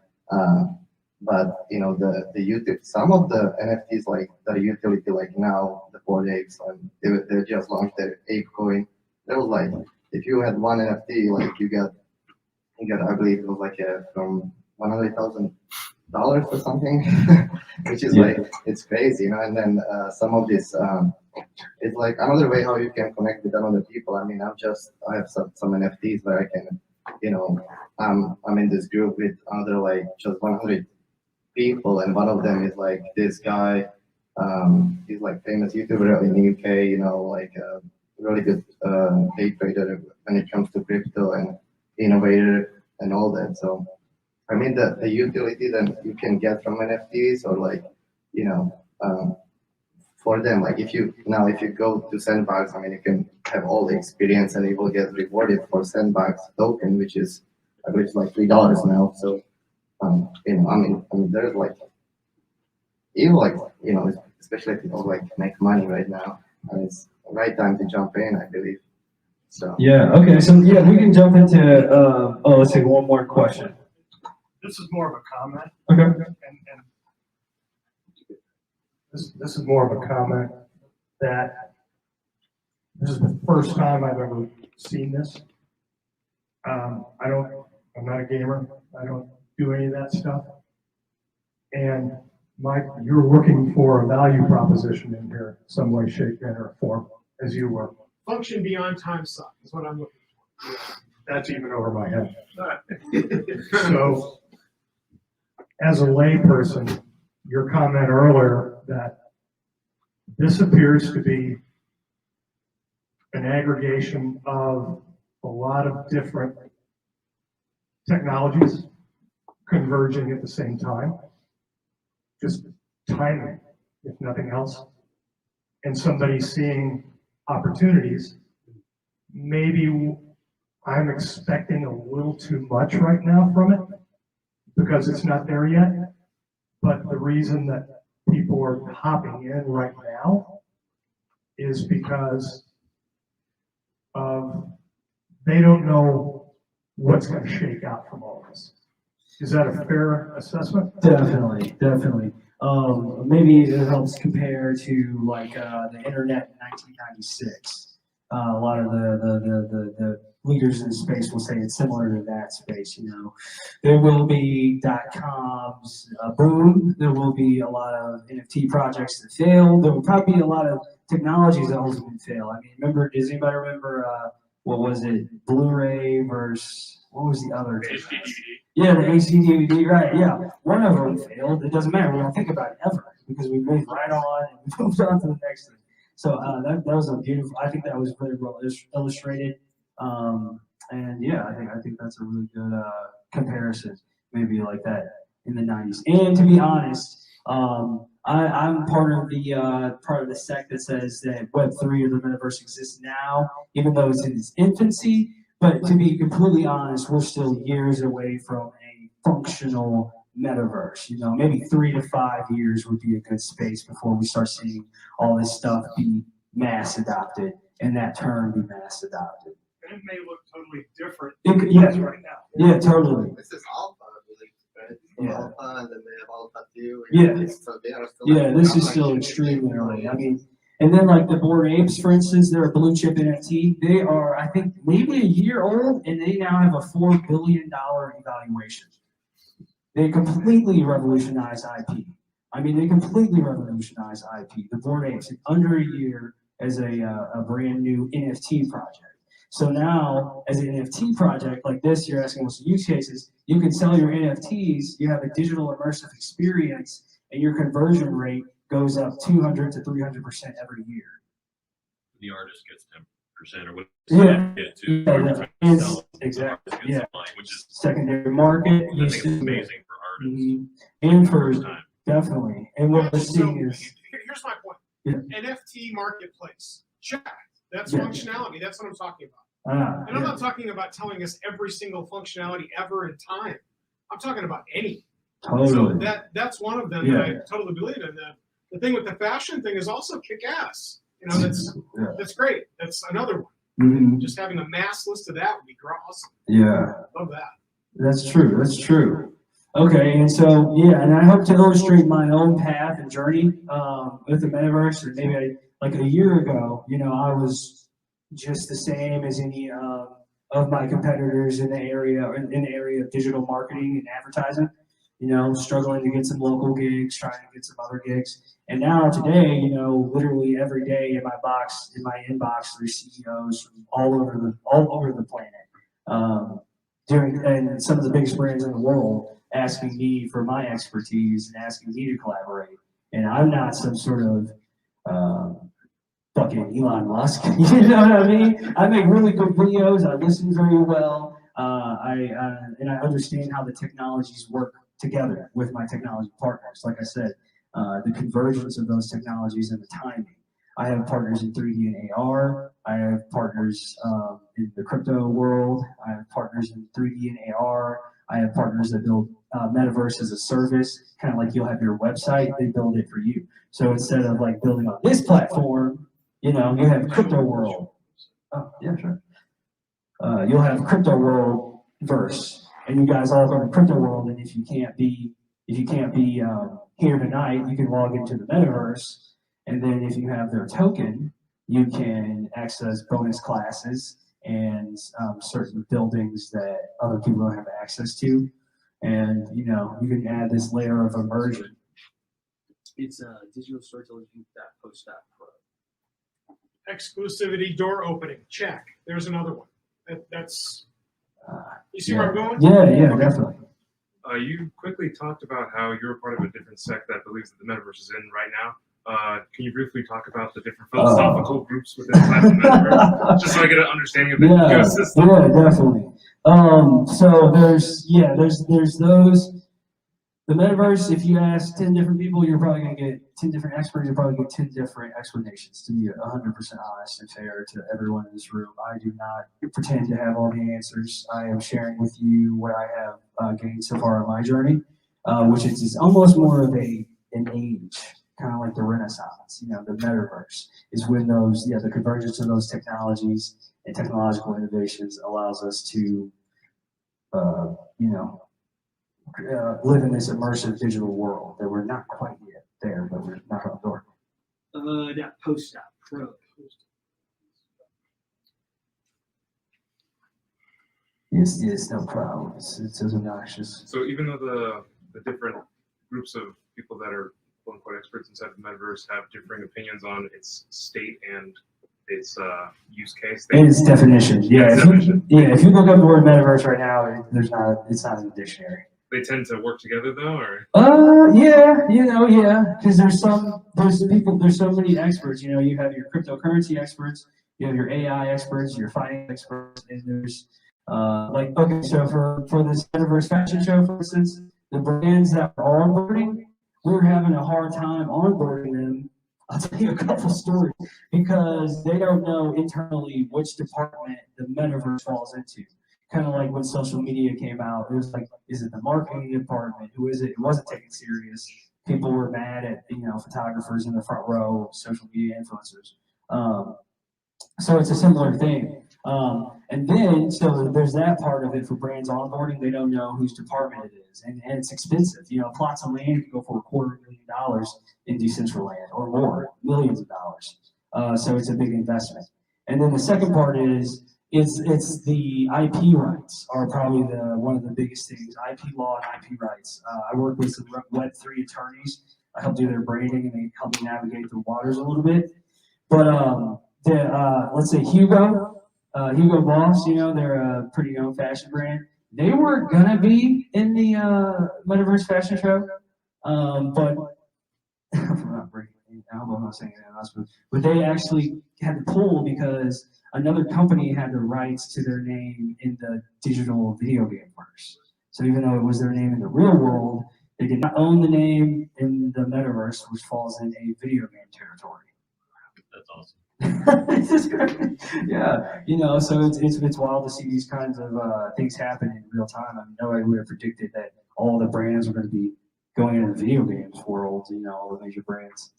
but you know the utility. Some of the NFTs like the utility, like now the Bored Apes, and they just launched their ape coin. That was like, if you had one NFT, like you got I believe it was like from $100,000 or something, which is like, it's crazy, you know. And then some of this, it's like another way how you can connect with other people. I mean, I have some NFTs where I can, you know, I'm in this group with another like just 100 people, and one of them is like this guy. He's like famous YouTuber in the UK, you know, like really good day trader when it comes to crypto, and innovator and all that. So I mean the utility that you can get from NFTs, or like, you know, for them, like if you go to Sandbox, I mean, you can have all the experience and you will get rewarded for Sandbox token, which is I believe like $3 now. So you know, I mean there's like, even like, you know, especially if people like make money right now, and it's the right time to jump in, I believe. So Yeah. Okay. So yeah, we can jump into. Let's take one more question. This is more of a comment. Okay. And this is more of a comment that this is the first time I've ever seen this. I'm not a gamer. I don't do any of that stuff. And Mike, you're looking for a value proposition in here, some way, shape, manner, or form, as you were. function beyond time suck is what I'm looking for. That's even over my head. So, as a layperson, your comment earlier that this appears to be an aggregation of a lot of different technologies converging at the same time. Just timing, if nothing else. And somebody seeing opportunities. Maybe I'm expecting a little too much right now from it because it's not there yet. But the reason that people are hopping in right now is because they don't know what's going to shake out from all this. Is that a fair assessment? Definitely, definitely. Maybe it helps compare to like the internet in 1996. A lot of the leaders in the space will say it's similar to that space. You know, there will be .coms boom. There will be a lot of NFT projects that fail. There will probably be a lot of technologies that ultimately fail. I mean, remember? Does anybody remember what was it? Blu-ray versus what was the other? Yeah, the HD DVD, right, yeah. One of them failed. It doesn't matter. We don't think about it ever because we moved right on and we moved on to the next thing. So that was a beautiful, I think that was very well illustrated. And yeah, I think that's a really good comparison, maybe like that in the 90s. And to be honest, I'm part of the sect that says that Web3 or the metaverse exists now, even though it's in its infancy. But to be completely honest, we're still years away from a functional metaverse. You know, maybe 3 to 5 years would be a good space before we start seeing all this stuff be mass adopted and that term be mass adopted. And it may look totally different Yes, right now. yeah, totally. This is alpha, I believe, right? Yeah. Alpha, and then they have alpha 2. Yeah. So they are still. Yeah, this is still extremely early. I mean, and then like the Bored Apes, for instance, they're a blue chip NFT. They are, I think, maybe a year old, and they now have a $4 billion evaluation. They completely revolutionized IP. I mean, they completely revolutionized IP. The Bored Apes, in under a year as a brand new NFT project. So now, as an NFT project like this, you're asking what's the use cases. You can sell your NFTs. You have a digital immersive experience, and your conversion rate goes up 200 to 300% every year. The artist gets 10% or what? Yeah. Yeah, Exactly. artist gets Yeah. the money, which is Secondary market. I think it's amazing for artists. And for First time. definitely. And what we're So seeing is here's my point. Yeah. NFT marketplace. Check. That's Yeah. functionality. That's what I'm talking about. And I'm yeah. not talking about telling us every single functionality ever in time. I'm talking about any. So Totally. that's one of them Yeah. that I totally believe in. The thing with the fashion thing is also kick ass. You know, that's great. That's another one. Mhm. Just having a mass list of that would be awesome. Yeah. Love that. That's true. That's true. Okay, and so yeah, and I hope to illustrate my own path and journey with the metaverse. And maybe like a year ago, you know, I was just the same as any of my competitors in the area of digital marketing and advertising. You know, struggling to get some local gigs, trying to get some other gigs. And now today, you know, literally every day in my inbox, there's CEOs from all over the planet. And some of the biggest brands in the world asking me for my expertise and asking me to collaborate. And I'm not some sort of fucking Elon Musk. You know what I mean? I make really good videos. I listen very well. And I understand how the technologies work together with my technology partners. Like I said, the convergence of those technologies and the timing. I have partners in 3D and AR. I have partners in the crypto world. I have partners in 3D and AR. I have partners that build Metaverse as a service, kind of like you'll have your website, they build it for you. So instead of like building on this platform, you know, you have Crypto World. Oh, yeah, sure. You'll have Crypto World verse, and you guys all go to Crypto World, and if you can't be here tonight, you can log into the Metaverse. And then if you have their token, you can access bonus classes and certain buildings that other people don't have access to. And, you know, you can add this layer of immersion. It's digital storytelling post.pro. Exclusivity door opening. Check. There's another one. That's. You see Yeah. where I'm going? Yeah, definitely. You quickly talked about how you're part of a different sect that believes that the metaverse is in right now. can you briefly talk about the different philosophical groups within the metaverse, just so I get an understanding of the ecosystem? Yeah, definitely. So there's those. The metaverse, if you ask 10 different people, you're probably going to get 10 different experts, you'll probably get 10 different explanations, to be 100% honest and fair to everyone in this room. I do not pretend to have all the answers. I am sharing with you what I have gained so far on my journey, which is almost more of an age, kind of like the Renaissance, the metaverse is when the convergence of those technologies and technological innovations allows us to, live in this immersive digital world that we're not quite yet there, but we're not on the door. That post-op pro. Yes, no problem. It's obnoxious. So even though the different groups of people that are quote unquote experts inside the metaverse have differing opinions on its state and its use case, And its definition. Yeah, if you look up the word metaverse right now, it's not in the dictionary. They tend to work together though, or? Because there's so many experts. You have your cryptocurrency experts, you have your AI experts, your finance experts, and there's so for this Metaverse fashion show, for instance, the brands that are onboarding, we're having a hard time onboarding them. I'll tell you a couple stories because they don't know internally which department the Metaverse falls into. Kind of like when social media came out, it was like, is it the marketing department? Who is it? It wasn't taken serious. People were mad at photographers in the front row, social media influencers. So it's a similar thing. And then so there's that part of it for brands onboarding. They don't know whose department it is, and it's expensive. Plots of land can go for $250,000 in Decentraland or more, millions of dollars. So it's a big investment. And then the second part is. It's the IP rights are probably one of the biggest things. IP law and IP rights. I work with some Web3 attorneys. I help do their branding and they help me navigate the waters a little bit. But let's say Hugo Boss, they're a pretty young fashion brand. They were gonna be in the Metaverse fashion show, but I'm not saying that, but they actually had to pull because another company had the rights to their name in the digital video game verse. So even though it was their name in the real world, they did not own the name in the metaverse, which falls in a video game territory. That's awesome. This is great. Yeah, so it's wild to see these kinds of things happen in real time. I mean, nobody would have predicted that all the brands are going to be going into the video games world. All the major brands.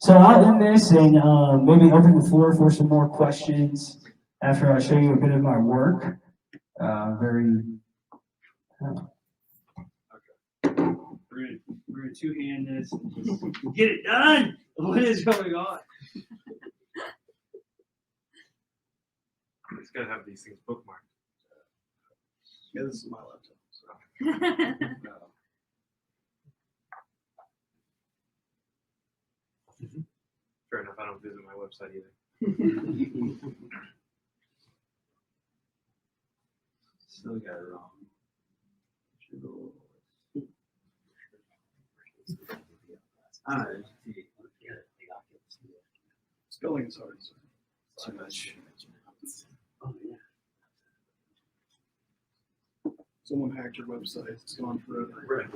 So I'll end this and maybe open the floor for some more questions after I show you a bit of my work. We're gonna two-hand this. Get it done. What is going on? It's gotta have these things bookmarked. Yeah, this is my laptop. So. Fair enough, I don't visit my website either. Still got it wrong. Spelling is hard. So much. Oh, yeah. Someone hacked your website. It's gone forever. Right.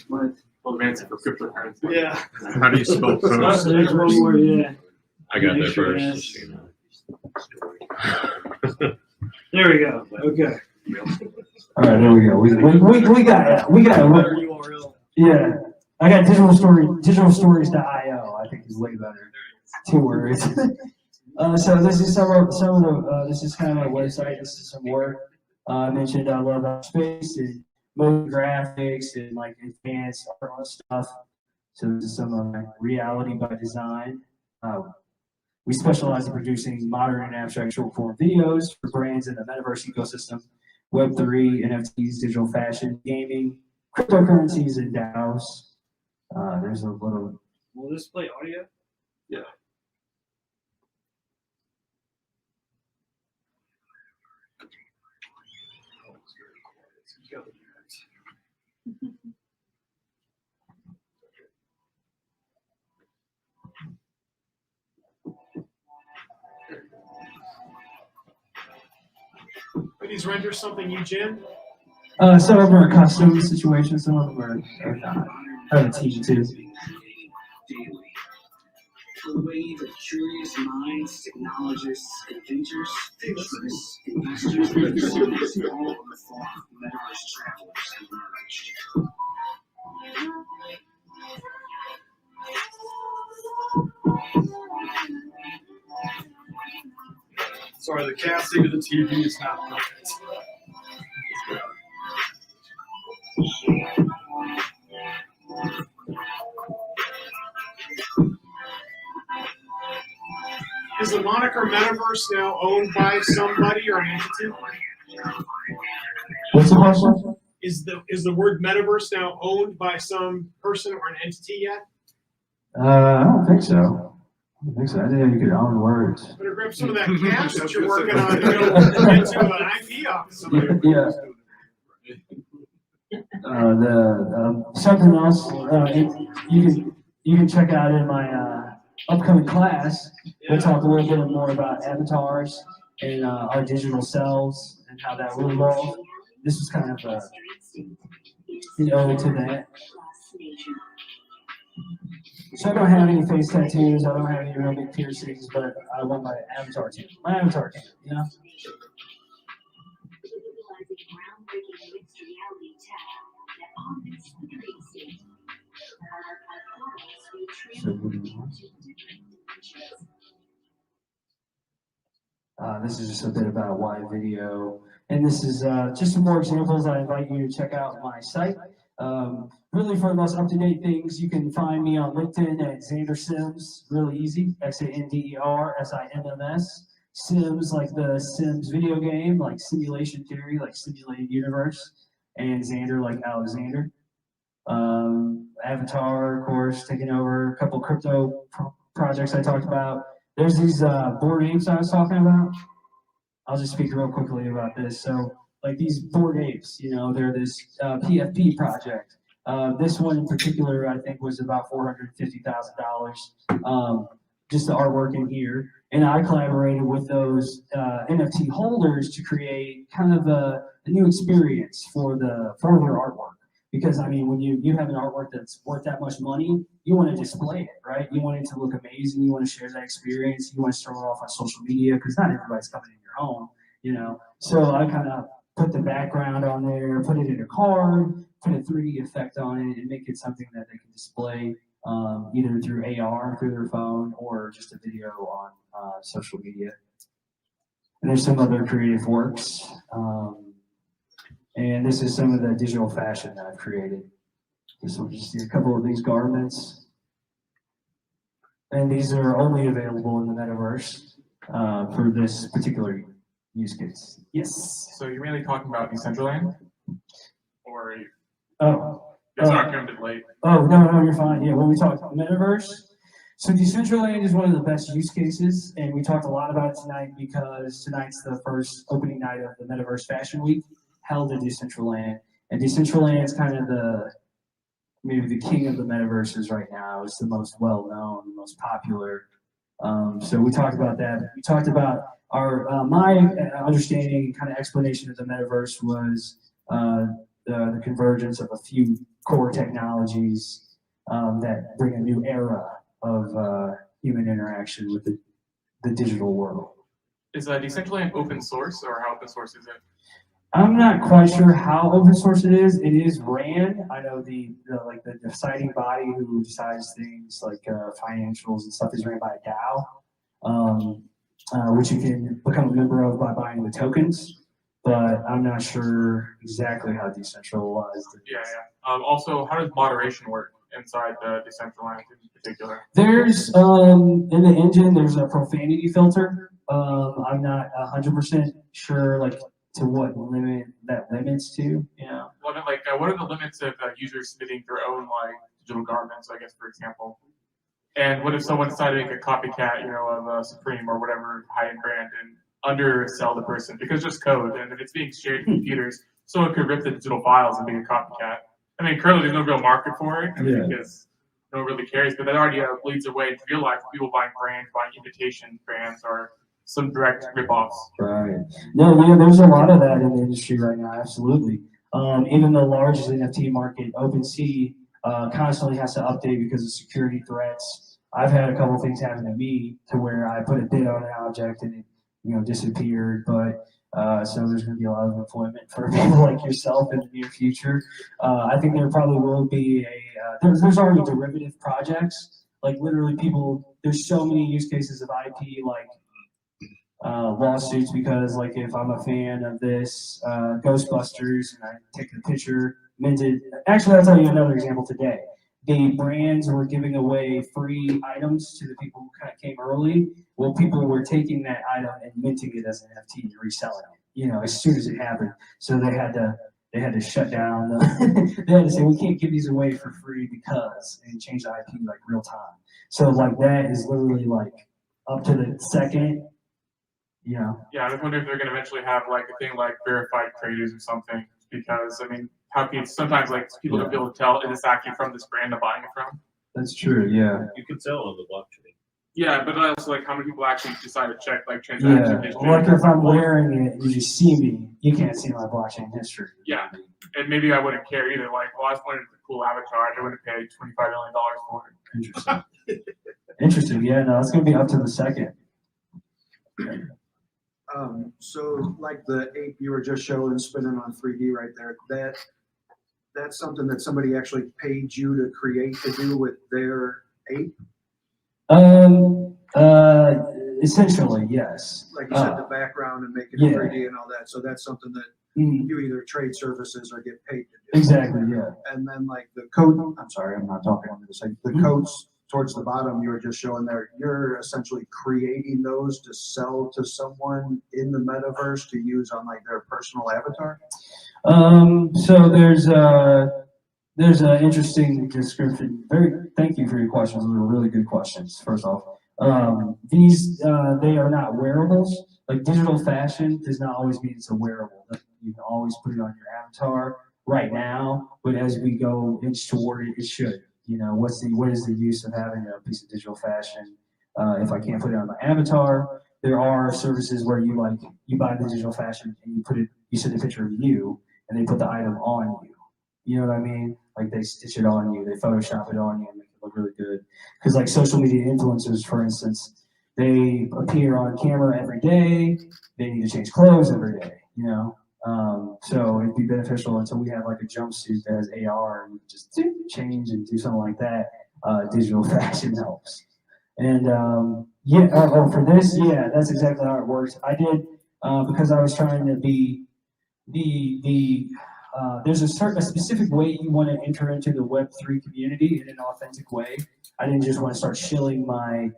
What? Well, answer for cryptocurrency. Yeah. How do you spell post? There's one more, yeah. I got there Extra first. S. Just so you know. There we go. Okay. All right, there we go. We got it. Better URL. Yeah, I got digitalstories.io. I think is way better. 2 words. So this is some of the this is kind of my website. This is some work. I mentioned I love outer space and motion graphics and like advanced art stuff. So this is some of my reality by design. We specialize in producing modern and abstract short form videos for brands in the metaverse ecosystem, Web3, NFTs, digital fashion, gaming, cryptocurrencies, and DAOs. There's a little. Will this play audio? Yeah. Are these renders something you jam? Some of them are custom situations, some of them are not. I have a team too. A wave of curious minds, technologists, inventors, futurists, investors, and consumers, all in the form of metaverse travelers emerged. Sorry, the casting of the TV is not perfect. Is the moniker Metaverse now owned by somebody or an entity? What's the question? Is the word Metaverse now owned by some person or an entity yet? I don't think so. I didn't know you could own words. Better grab some of that cash that you're working on to go into an IP office. Yeah. Something else you can check out in my upcoming class. We'll talk a little bit more about avatars and our digital selves and how that will evolve. This is kind of an ode to that. So I don't have any face tattoos. I don't have any real big piercings, but I want my avatar to. My avatar to, you know. This is just a bit about why video, and this is just some more examples. I invite you to check out my site. Really, for the most up-to-date things, you can find me on LinkedIn at Xander Simms. Really easy, XanderSimms. Sims, like the Sims video game, like simulation theory, like simulated universe, and Xander, like Alexander. Avatar, of course, taking over a couple crypto projects I talked about. There's these board apes I was talking about. I'll just speak real quickly about this. So, like these board apes, you know, they're this PFP project. This one in particular, I think, was about $450,000. Just the artwork in here, and I collaborated with those NFT holders to create kind of a new experience for their artwork. Because I mean, when you have an artwork that's worth that much money, you want to display it, right? You want it to look amazing. You want to share that experience. You want to show it off on social media because not everybody's coming in your home, you know. So I kind of put the background on there, put it in a card, put a 3D effect on it, and make it something that they can display either through AR, through their phone, or just a video on social media. And there's some other creative works. And this is some of the digital fashion that I've created. So we'll just see a couple of these garments. And these are only available in the Metaverse for this particular use case. Yes. So you're mainly talking about Decentraland? Or It's not coming to late? Oh, no, you're fine. Yeah, when we talk about Metaverse, so Decentraland is one of the best use cases, and we talked a lot about it tonight because tonight's the first opening night of the Metaverse Fashion Week held at Decentraland. And Decentraland is kind of maybe the king of the metaverses right now. It's the most well-known, the most popular. So we talked about that. We talked about my understanding and kind of explanation of the metaverse was the convergence of a few core technologies that bring a new era of human interaction with the digital world. Is Decentraland open source, or how open source is it? I'm not quite sure how open source it is. It is ran. I know the deciding body who decides things like financials and stuff is ran by a DAO, which you can become a member of by buying the tokens. But I'm not sure exactly how decentralized it is. Yeah. Also, how does moderation work inside the Decentraland in particular? There's in the engine there's a profanity filter. I'm not 100% sure to what limit that limits to, you know. What are the limits of users submitting their own digital garments, I guess, for example? And what if someone decided to make a copycat, of Supreme or whatever high-end brand and undersell the person because just code, and if it's being shared to computers, someone could rip the digital files and be a copycat. I mean, currently there's no real market for it, I mean, because no one really cares, but that already leads the way into real life. People buying brands, buying imitation brands, or some direct ripoffs. Right. No, yeah, there's a lot of that in the industry right now, absolutely. Even the largest NFT market, OpenSea, constantly has to update because of security threats. I've had a couple of things happen to me to where I put a bid on an object and it, disappeared. But so there's going to be a lot of employment for people like yourself in the near future. I think there probably will be there's already derivative projects. Like literally there's so many use cases of IP, like lawsuits, because like if I'm a fan of this Ghostbusters and I take the picture, minted. Actually, I'll tell you another example today. The brands were giving away free items to the people who kind of came early. Well, people were taking that item and minting it as an NFT and reselling it, as soon as it happened. So they had to shut down. They had to say, we can't give these away for free because, and change the IP like real time. So like that is literally like up to the second. Yeah, I was wondering if they're going to eventually have like a thing like verified creators or something, because I mean, how can sometimes like people don't be able to tell is this actually from this brand I'm buying it from? That's true. Yeah. You can tell on the blockchain. Yeah, but also like how many people actually decide to check like transaction history? Like if I'm wearing it, you just see me. You can't see my blockchain history. Yeah, and maybe I wouldn't care either. Like, well, I just wanted a cool avatar. I wouldn't pay $25 million for it. Interesting. Interesting. Yeah, no, it's gonna be up to the second. So like the ape you were just showing spinning on 3D right there, that's something that somebody actually paid you to create to do with their ape? Essentially, yes. Like you said, the background and making it 3D and all that. So that's something that you either trade services or get paid to do. Exactly, yeah. And then like the coat, I'm sorry, I'm not talking on this. Like the coats towards the bottom you were just showing there, you're essentially creating those to sell to someone in the metaverse to use on like their personal avatar? So there's an interesting description. Thank you for your questions. Those were really good questions, first off. These, they are not wearables. Like digital fashion does not always mean it's a wearable. You can always put it on your avatar right now, but as we go inch toward it, it should. What is the use of having a piece of digital fashion if I can't put it on my avatar? There are services where you buy the digital fashion and you send a picture of you and they put the item on you. You know what I mean? Like they stitch it on you, they Photoshop it on you and make it look really good. Because like social media influencers, for instance, they appear on camera every day. They need to change clothes every day, so it'd be beneficial until we have like a jumpsuit that has AR and you can just change and do something like that. Digital fashion helps. And for this, that's exactly how it works. I did because I was trying to be there's a specific way you want to enter into the Web3 community in an authentic way. I didn't just want to start shilling my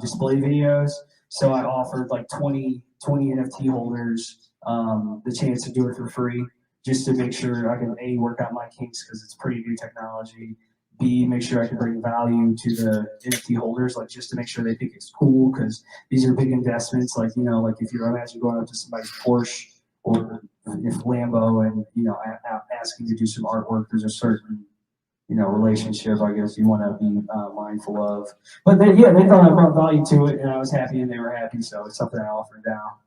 display videos. So I offered like 20 NFT holders the chance to do it for free, just to make sure I can A, work out my kinks because it's pretty new technology. B, make sure I can bring value to the NFT holders, like just to make sure they think it's cool, because these are big investments. Like like if you imagine going up to somebody's Porsche or if Lambo and asking to do some artwork, there's a certain relationship I guess you want to be mindful of. But they thought I brought value to it, and I was happy, and they were happy. So it's something I offered now.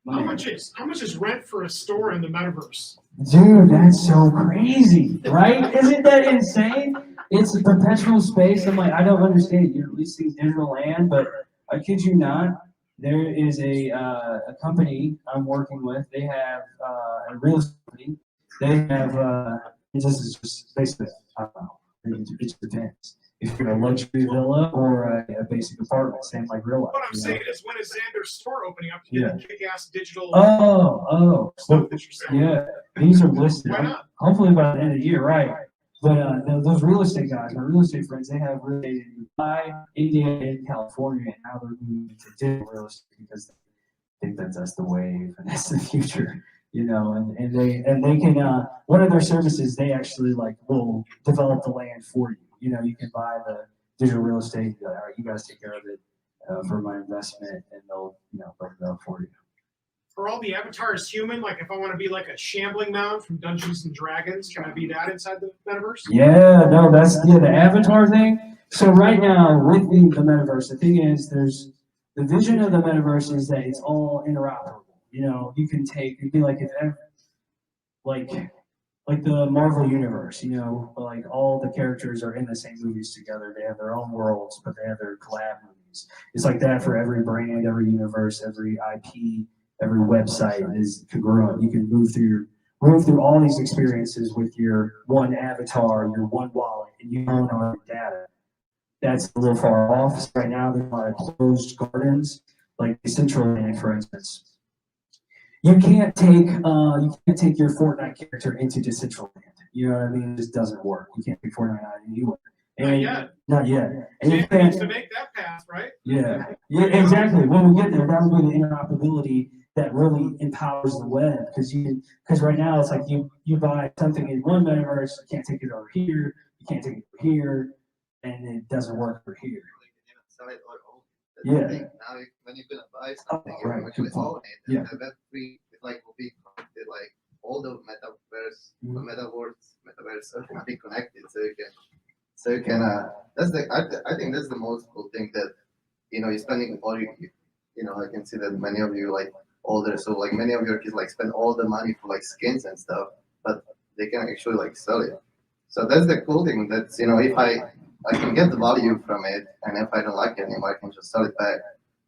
How much is rent for a store in the metaverse? Dude, that's so crazy, right? Isn't that insane? It's a perpetual space. I'm like, I don't understand. You're leasing digital land, but I kid you not, there is a company I'm working with. They have a real estate company. They have this is just basically, I don't know. It just depends. If you're a luxury villa or a basic apartment, same like real life. What I'm saying is, when is Xander's store opening up to get the big-ass digital stuff that you're selling? Yeah, these are listed. Why not? Hopefully by the end of the year, right? But those real estate guys, my real estate friends, they have real estate in Dubai, India, and California, and now they're moving to digital real estate because they think that's the wave and that's the future. And they can one of their services, they actually will develop the land for you. You can buy the digital real estate. All right, you guys take care of it for my investment, and they'll break it up for you. are all the avatars human? Like if I want to be like a shambling mound from Dungeons and Dragons, can I be that inside the metaverse? Yeah, no, that's the avatar thing. So right now with the metaverse, the thing is there's the vision of the metaverse is that it's all interoperable. You know, you can take it'd be like if like the Marvel universe, you know, like all the characters are in the same movies together. They have their own worlds, but they have their collab movies. It's like that for every brand, every universe, every IP, every website is congruent. You can move through all these experiences with your one avatar, your one wallet, and you own all your data. That's a little far off. So right now, there's a lot of closed gardens, like Decentraland, for instance. You can't take your Fortnite character into Decentraland. You know what I mean? It just doesn't work. You can't take Fortnite out anywhere. Not yet. Not yet. And you James can't. needs to make that path, right? Yeah, exactly. When we get there, that will be the interoperability that really empowers the web. Because right now it's like you buy something in one metaverse, you can't take it over here, you can't take it over here, and it doesn't work over here. Yeah. Now, when you're gonna buy something, you right. actually own it. Yeah. And the Web3 is like will be connected, like all the metaverse are gonna be connected, so you can. I think that's the most cool thing that you're spending all I can see that many of you like older, so like many of your kids like spend all the money for like skins and stuff, but they can actually like sell it. So that's the cool thing. That's if I can get the value from it, and if I don't like it anymore, I can just sell it back.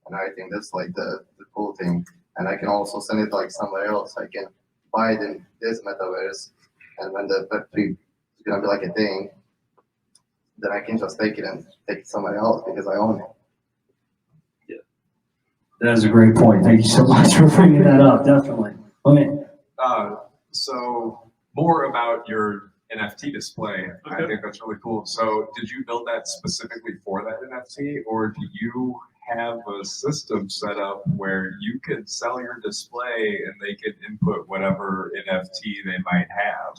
And I think that's like the cool thing. And I can also send it like somewhere else. I can buy it in this metaverse, and when the Web3 is gonna be like a thing, then I can just take it and take it somewhere else because I own it. That is a great point. Thank you so much for bringing that up. Definitely. So more about your NFT display. I Okay. think that's really cool. So did you build that specifically for that NFT, or do you have a system set up where you could sell your display and they could input whatever NFT they might have?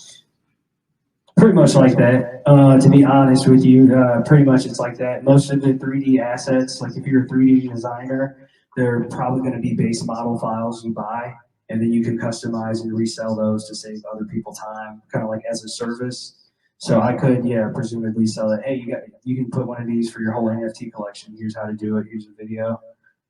Pretty much like that. To be honest with you, pretty much it's like that. Most of the 3D assets, like if you're a 3D designer, they're probably going to be base model files you buy, and then you can customize and resell those to save other people time, kind of like as a service. So I could, presumably sell it. Hey, you can put one of these for your whole NFT collection. Here's how to do it. Here's a video.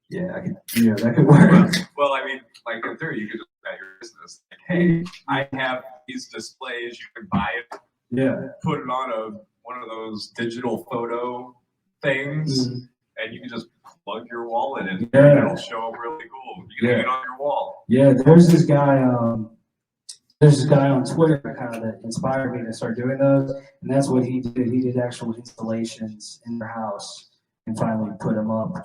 Yeah, I could, that could work. Well, I mean, like in theory, you could just at your business. Like, hey, I have these displays. You can buy it. Yeah. Put it on one of those digital photo things, and you can just plug your wallet in, and it'll show up really cool. You can hang it on your wall. Yeah, there's this guy on Twitter that inspired me to start doing those, and that's what he did. He did actual installations in their house and finally put them up.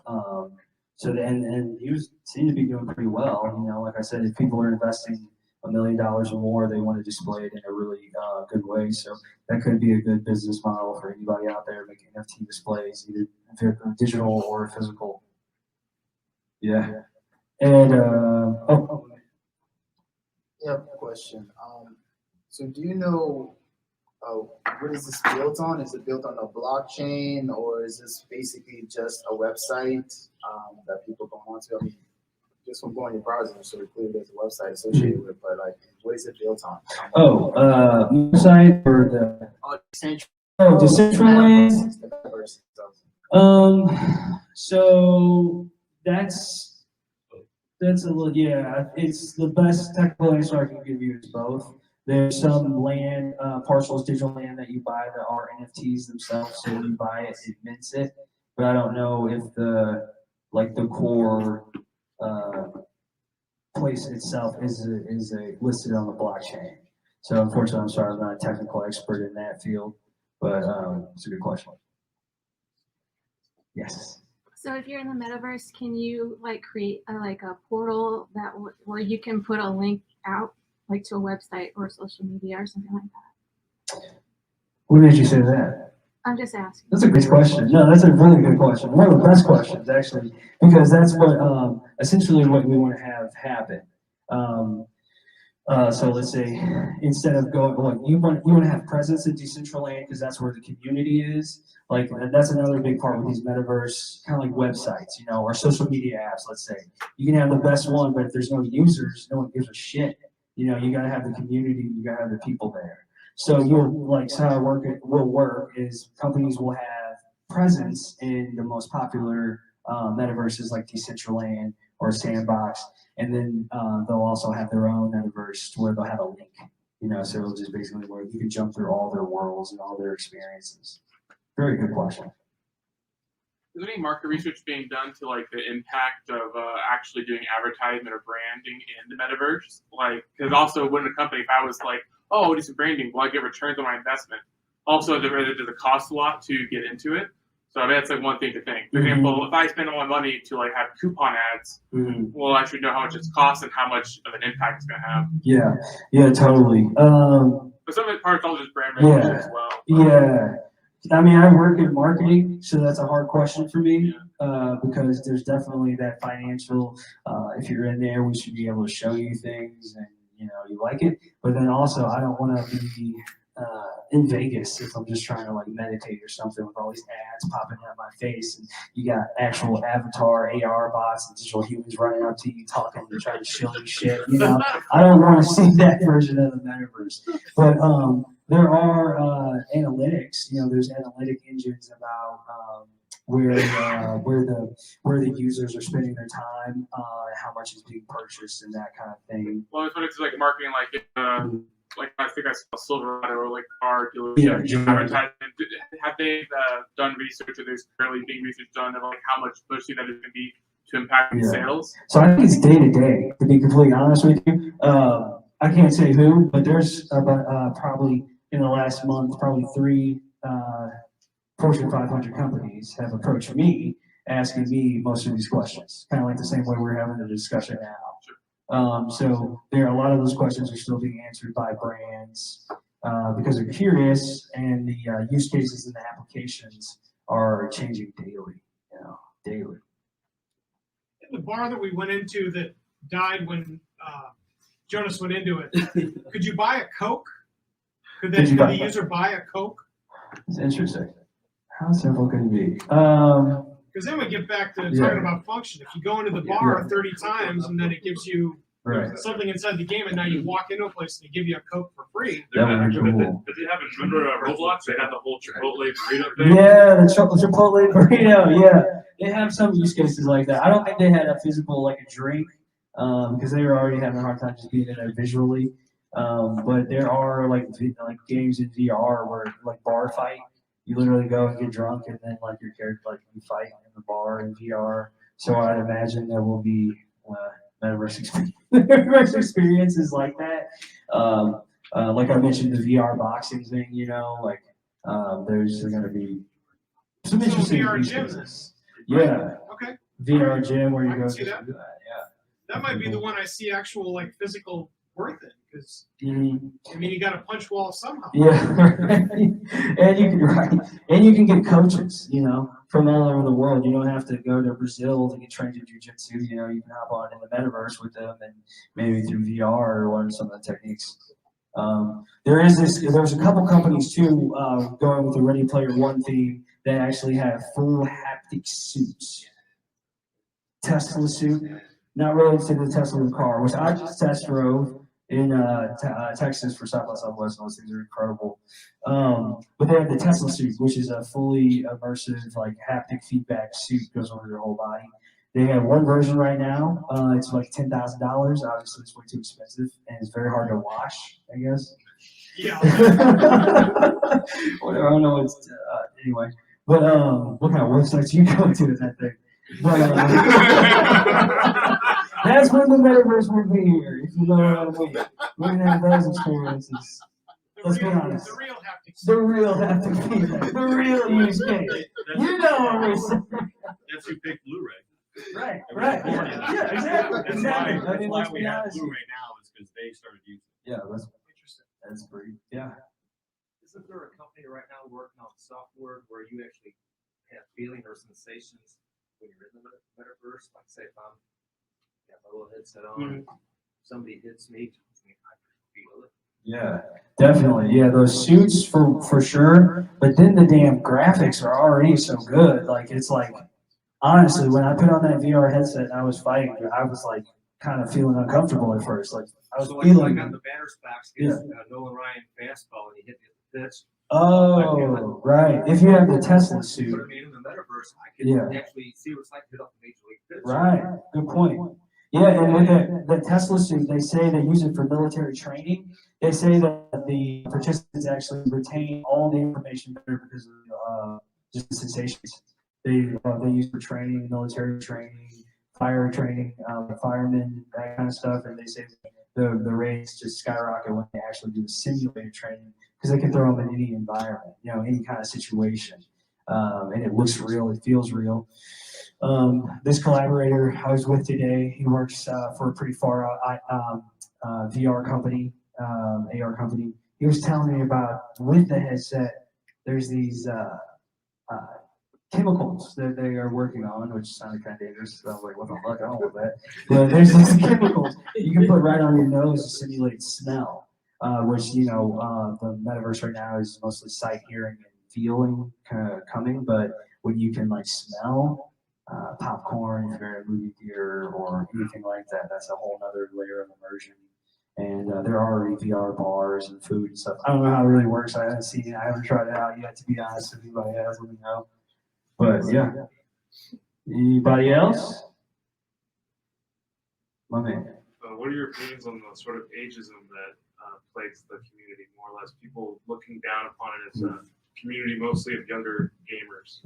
And he seemed to be doing pretty well. Like I said, if people are investing $1 million or more, they want to display it in a really good way. So that could be a good business model for anybody out there making NFT displays, either digital or physical. Yeah. And Yeah, question. So do you know what is this built on? Is it built on a blockchain, or is this basically just a website that people go onto? I mean, just from going to your browser, so clearly there's a website associated with it, but like, what is it built on? Website or the Decentraland. So that's a little, it's the best technical answer I can give you is both. There's some land, parcels, digital land that you buy that are NFTs themselves. So when you buy it, it mints it. But I don't know if the core place itself is listed on the blockchain. So unfortunately, I'm sorry, I'm not a technical expert in that field, but it's a good question. Yes. So if you're in the metaverse, can you create a portal where you can put a link out to a website or social media or something like that? What made you say that? I'm just asking. That's a great question. No, that's a really good question. One of the best questions, actually, because that's what essentially what we want to have happen. So let's say instead of going, well, you want to have presence in Decentraland because that's where the community is. Like that's another big part with these metaverse, kind of like websites, or social media apps. Let's say you can have the best one, but if there's no users, no one gives a shit. You got to have the community, you got to have the people there. So so how it will work is companies will have presence in the most popular metaverses like Decentraland or Sandbox, and then they'll also have their own metaverse where they'll have a link. So it'll just basically where you can jump through all their worlds and all their experiences. Very good question. Is there any market research being done to like the impact of actually doing advertisement or branding in the metaverse? Like, because also when a company, if I was like, oh, I'll do some branding, will I get returns on my investment? Also, does it cost a lot to get into it? So that's like one thing to think. For example, if I spend all my money to like have coupon ads, well, I should know how much it's cost and how much of an impact it's going to have. Yeah, totally. But some of the parts all just brand recognition as well. Yeah. I mean, I work in marketing, so that's a hard question for me because there's definitely that financial. If you're in there, we should be able to show you things, and you like it. But then also, I don't want to be in Vegas if I'm just trying to like meditate or something with all these ads popping out my face, and you got actual avatar AR bots and digital humans running up to you talking and trying to show you shit. I don't want to see that version of the metaverse. But there are analytics. There's analytic engines about where the users are spending their time, how much is being purchased, and that kind of thing. Well, it's when it's like marketing, like I think I saw Silverado or like car dealership advertisement. Have they done research, or there's currently being research done of like how much pushing that is going to be to impact sales? So I think it's day to day. To be completely honest with you, I can't say who, but there's probably in the last month, probably 3 Fortune 500 companies have approached me, asking me most of these questions, kind of like the same way we're having the discussion now. So a lot of those questions are still being answered by brands because they're curious, and the use cases and the applications are changing daily. Daily. The bar that we went into that died when Jonas went into it. Could you buy a Coke? Could the user buy a Coke? It's interesting. How simple can it be? Because then we get back to talking about function. If you go into the bar 30 times and then it gives you something inside the game, and now you walk into a place and they give you a Coke for free. But they haven't, remember Roblox? They had the whole Chipotle burrito thing. Yeah, the Chipotle burrito. Yeah, they have some use cases like that. I don't think they had a physical like a drink because they were already having a hard time just being in there visually. But there are like games in VR where like bar fight. You literally go and get drunk, and then like your character like you fight in the bar in VR. So I'd imagine there will be metaverse experiences like that. Like I mentioned, the VR boxing thing. There's going to be some interesting VR use gym. cases. Yeah. Okay. VR gym where you go. See that. That might be the one I see actual like physical worth it, because I mean you got to punch walls somehow. Yeah, and you can get coaches, from all over the world. You don't have to go to Brazil to get trained in jiu-jitsu. You can hop on in the metaverse with them, and maybe through VR learn some of the techniques. There's a couple companies too going with the Ready Player One theme that actually have full haptic suits. Tesla suit, not related to the Tesla car, which I just test drove in Texas for South by Southwest, and those things are incredible. But they have the Tesla suit, which is a fully immersive, like haptic feedback suit, goes over your whole body. They have one version right now. It's like $10,000. Obviously, it's way too expensive, and it's very hard to wash, I guess. Yeah. Whatever. I don't know what's anyway. But what kind of websites you go to with that thing? But, that's when the metaverse will be here, if you know what I mean. We're gonna have those experiences. Let's be honest. The real haptic. The real haptic feedback. The real use case. You know what we're saying. That's who picked Blu-ray. Right. Yeah, exactly. Exactly. I mean, let's why we be have honest. Blu-ray now is because they started using it. Yeah, that's pretty. Yeah. Isn't there a company right now working on software where you actually have feeling or sensations when you're in the metaverse? Like say if I'm got my little headset on, somebody hits me, I Yeah, definitely. Yeah, those suits for sure. But then the damn graphics are already so good. Like it's like honestly, when I put on that VR headset and I was fighting, I was like kind of feeling uncomfortable at first. Like I was So like feeling. on the batter's box, Yeah. gets Nolan Ryan fastball and he hit the pitch. Oh, right. If you have the Tesla But suit. I mean, in the metaverse, I can Yeah. actually see what it's like to hit off a major league pitch. Right. Good point. Yeah, and with the Tesla suit, they say they use it for military training. They say that the participants actually retain all the information better because of just the sensations. They use for training, military training, fire training, firemen, that kind of stuff, and they say the rates just skyrocket when they actually do the simulated training because they can throw them in any environment, any kind of situation, and it looks real, it feels real. This collaborator I was with today, he works for a pretty far out VR company, AR company. He was telling me about with the headset, there's these chemicals that they are working on, which sounded kind of dangerous. So I was like, what the fuck? I don't want that. But there's these chemicals you can put right on your nose to simulate smell, which, the metaverse right now is mostly sight, hearing, and feeling kind of coming. But when you can like smell popcorn, if you're in a movie theater or anything like that, that's a whole other layer of immersion. And there are already VR bars and food and stuff. I don't know how it really works. I haven't seen it. I haven't tried it out yet, to be honest. If anybody has, let me know. But yeah. Anybody else? My man. What are your opinions on the sort of ageism that plagues the community, more or less? People looking down upon it as a community mostly of younger gamers.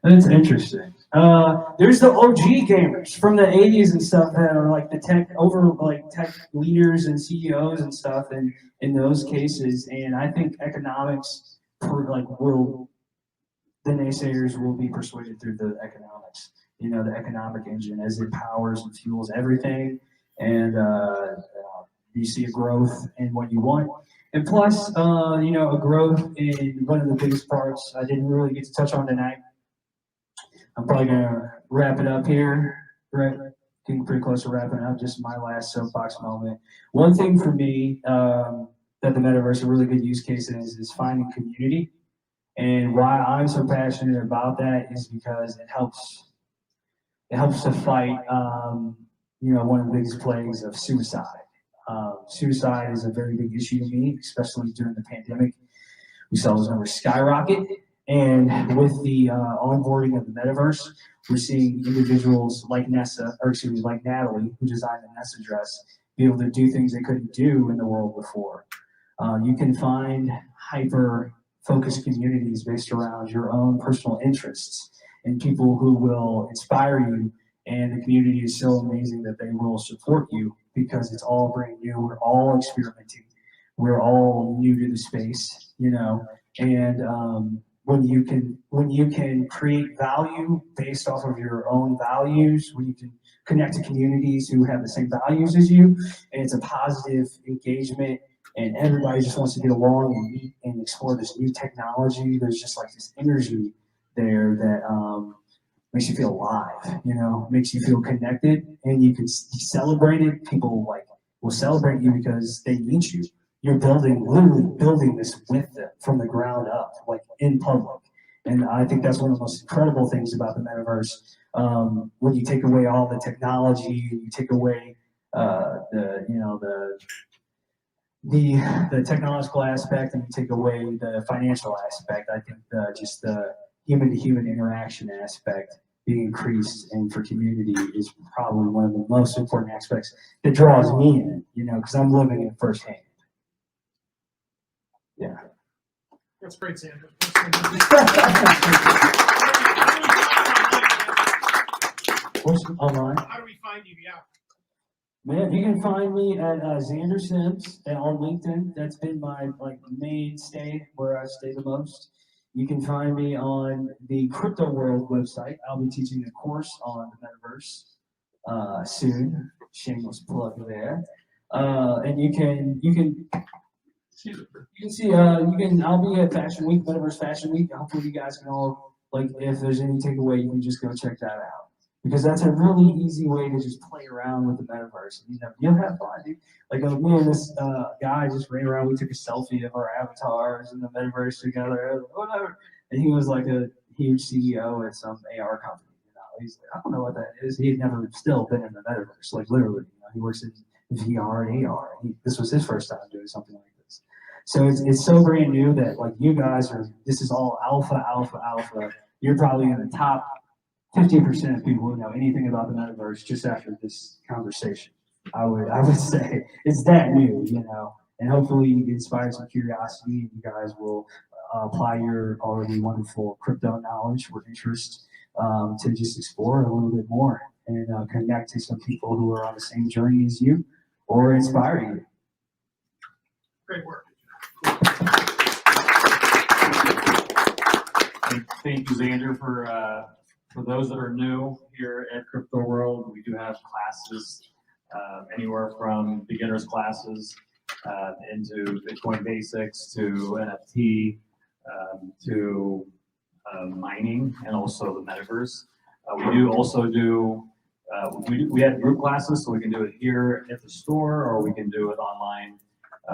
That's interesting. There's the OG gamers from the 80s and stuff that are like the tech leaders and CEOs and stuff and in those cases. And I think economics the naysayers will be persuaded through the economics, the economic engine as it powers and fuels everything. And you see a growth in what you want. And plus, a growth in one of the biggest parts I didn't really get to touch on tonight. I'm probably going to wrap it up here. Right? Getting pretty close to wrapping up, just my last soapbox moment. One thing for me that the metaverse, a really good use case is finding community. And why I'm so passionate about that is because it helps to fight, one of the biggest plagues of suicide. Suicide is a very big issue to me, especially during the pandemic. We saw those numbers skyrocket. And with the onboarding of the metaverse, we're seeing individuals like Natalie, who designed the Nessa dress, be able to do things they couldn't do in the world before. You can find hyper-focused communities based around your own personal interests and people who will inspire you. And the community is so amazing that they will support you because it's all brand new. We're all experimenting. We're all new to the space, and when you can create value based off of your own values, when you can connect to communities who have the same values as you, and it's a positive engagement, and everybody just wants to get along and meet and explore this new technology. There's just like this energy there that makes you feel alive, makes you feel connected, and you can be celebrated. People will celebrate you because they need you. You're literally building this with them from the ground up, like in public. And I think that's one of the most incredible things about the metaverse. When you take away all the technology, you take away the technological aspect, and you take away the financial aspect. I think just the human-to-human interaction aspect being increased and for community is probably one of the most important aspects that draws me in, because I'm living it firsthand. Yeah. That's great, Xander. What's online? How do we find you? Yeah. Man, you can find me at Xander Simms on LinkedIn. That's been my mainstay where I stay the most. You can find me on the Crypto World website. I'll be teaching a course on the metaverse soon. Shameless plug there. And you can see I'll be at Fashion Week, Metaverse Fashion Week. Hopefully you guys can all if there's any takeaway, you can just go check that out. because that's a really easy way to just play around with the metaverse. You know, you'll have fun, dude. Like, me and this guy just ran around. We took a selfie of our avatars in the metaverse together, whatever. And he was like a huge CEO at some AR company. You know, he's like, I don't know what that is. He had never still been in the metaverse, like literally. You know, he works in VR and AR. This was his first time doing something like this. So it's so brand new that like you guys are. This is all alpha, alpha, alpha. You're probably in the top 15% of people who know anything about the metaverse just after this conversation. I would say it's that new, you know, and hopefully you inspire some curiosity and you guys will apply your already wonderful crypto knowledge or interest to just explore a little bit more and connect to some people who are on the same journey as you or inspire you. Great work. Thank you, Xander, for those that are new here at Crypto World. We do have classes anywhere from beginners classes into Bitcoin basics to NFT to mining and also the metaverse. We do also do we have group classes, so we can do it here at the store or we can do it online.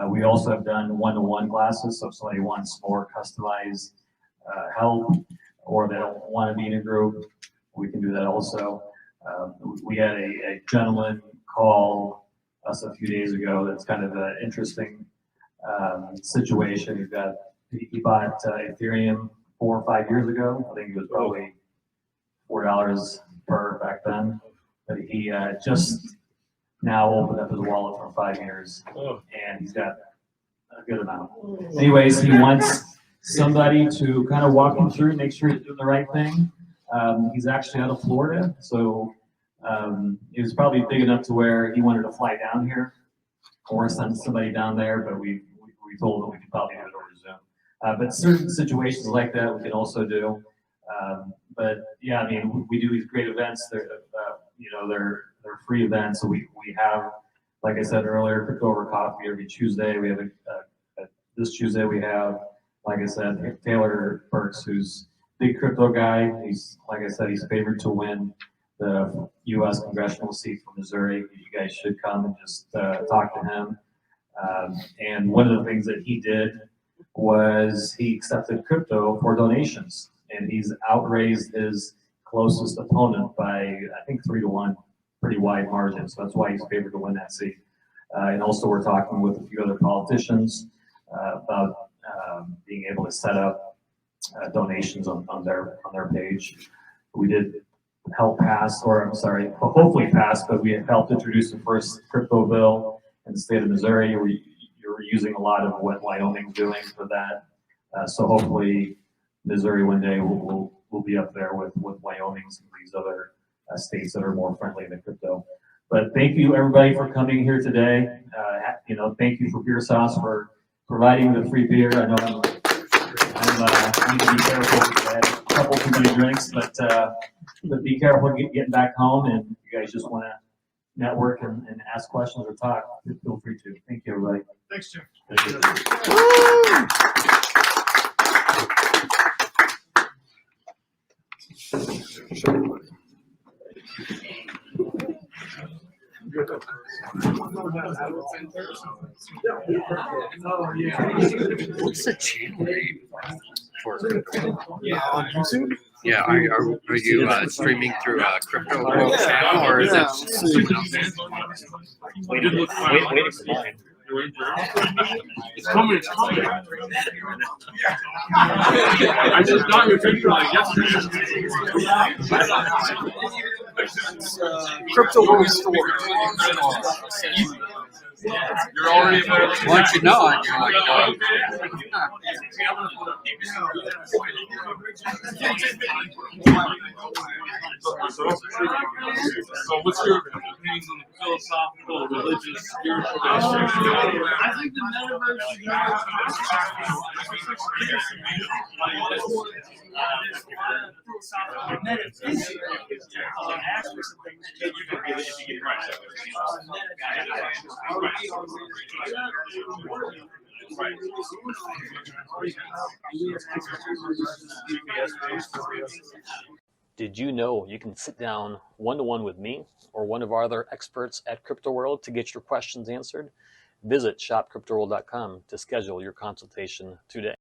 We also have done one-to-one classes, so if somebody wants more customized help or they don't want to be in a group, we can do that also. We had a gentleman call us a few days ago that's kind of an interesting situation. He bought Ethereum 4 or 5 years ago. I think it was probably $4 per back then. But he just now opened up his wallet for 5 years, and he's got a good amount. Anyways, he wants somebody to kind of walk him through, make sure he's doing the right thing. He's actually out of Florida, so he was probably big enough to where he wanted to fly down here or send somebody down there, but we told him we could probably do it over Zoom. But certain situations like that we can also do. But yeah, I mean, we do these great events. They're free events. So we have, like I said earlier, Crypto Over Coffee every Tuesday. We have this Tuesday we have, like I said, Taylor Burks, who's a big crypto guy. He's, like I said, he's favored to win the U.S. congressional seat from Missouri. You guys should come and just talk to him. And one of the things that he did was he accepted crypto for donations, and he's outraised his closest opponent by, I think, 3-1, pretty wide margin. So that's why he's favored to win that seat. And also we're talking with a few other politicians about being able to set up donations on their page. We did help pass, or I'm sorry, hopefully pass, but we have helped introduce the first crypto bill in the state of Missouri. You're using a lot of what Wyoming's doing for that. So hopefully Missouri one day will be up there with Wyoming and some of these other states that are more friendly to crypto. But thank you everybody for coming here today. Thank you for Beer Sauce for providing the free beer. I know I need to be careful because I had a couple too many drinks, but be careful getting back home. And if you guys just want to network and ask questions or talk, feel free to. Thank you, everybody. Thanks, Jim. What's the channel name for on YouTube? Yeah, are you streaming through a Crypto World channel or is it something else? Waiting for mine. It's coming, it's coming. I just got your picture like yesterday. Crypto World Store. You're already there. Once you know it, you're like, So what's your opinions on the philosophical, religious, spiritual aspects? I think the metaverse is Did you know you can sit down one-to-one with me or one of our other experts at Crypto World to get your questions answered? Visit shopcryptoworld.com to schedule your consultation today.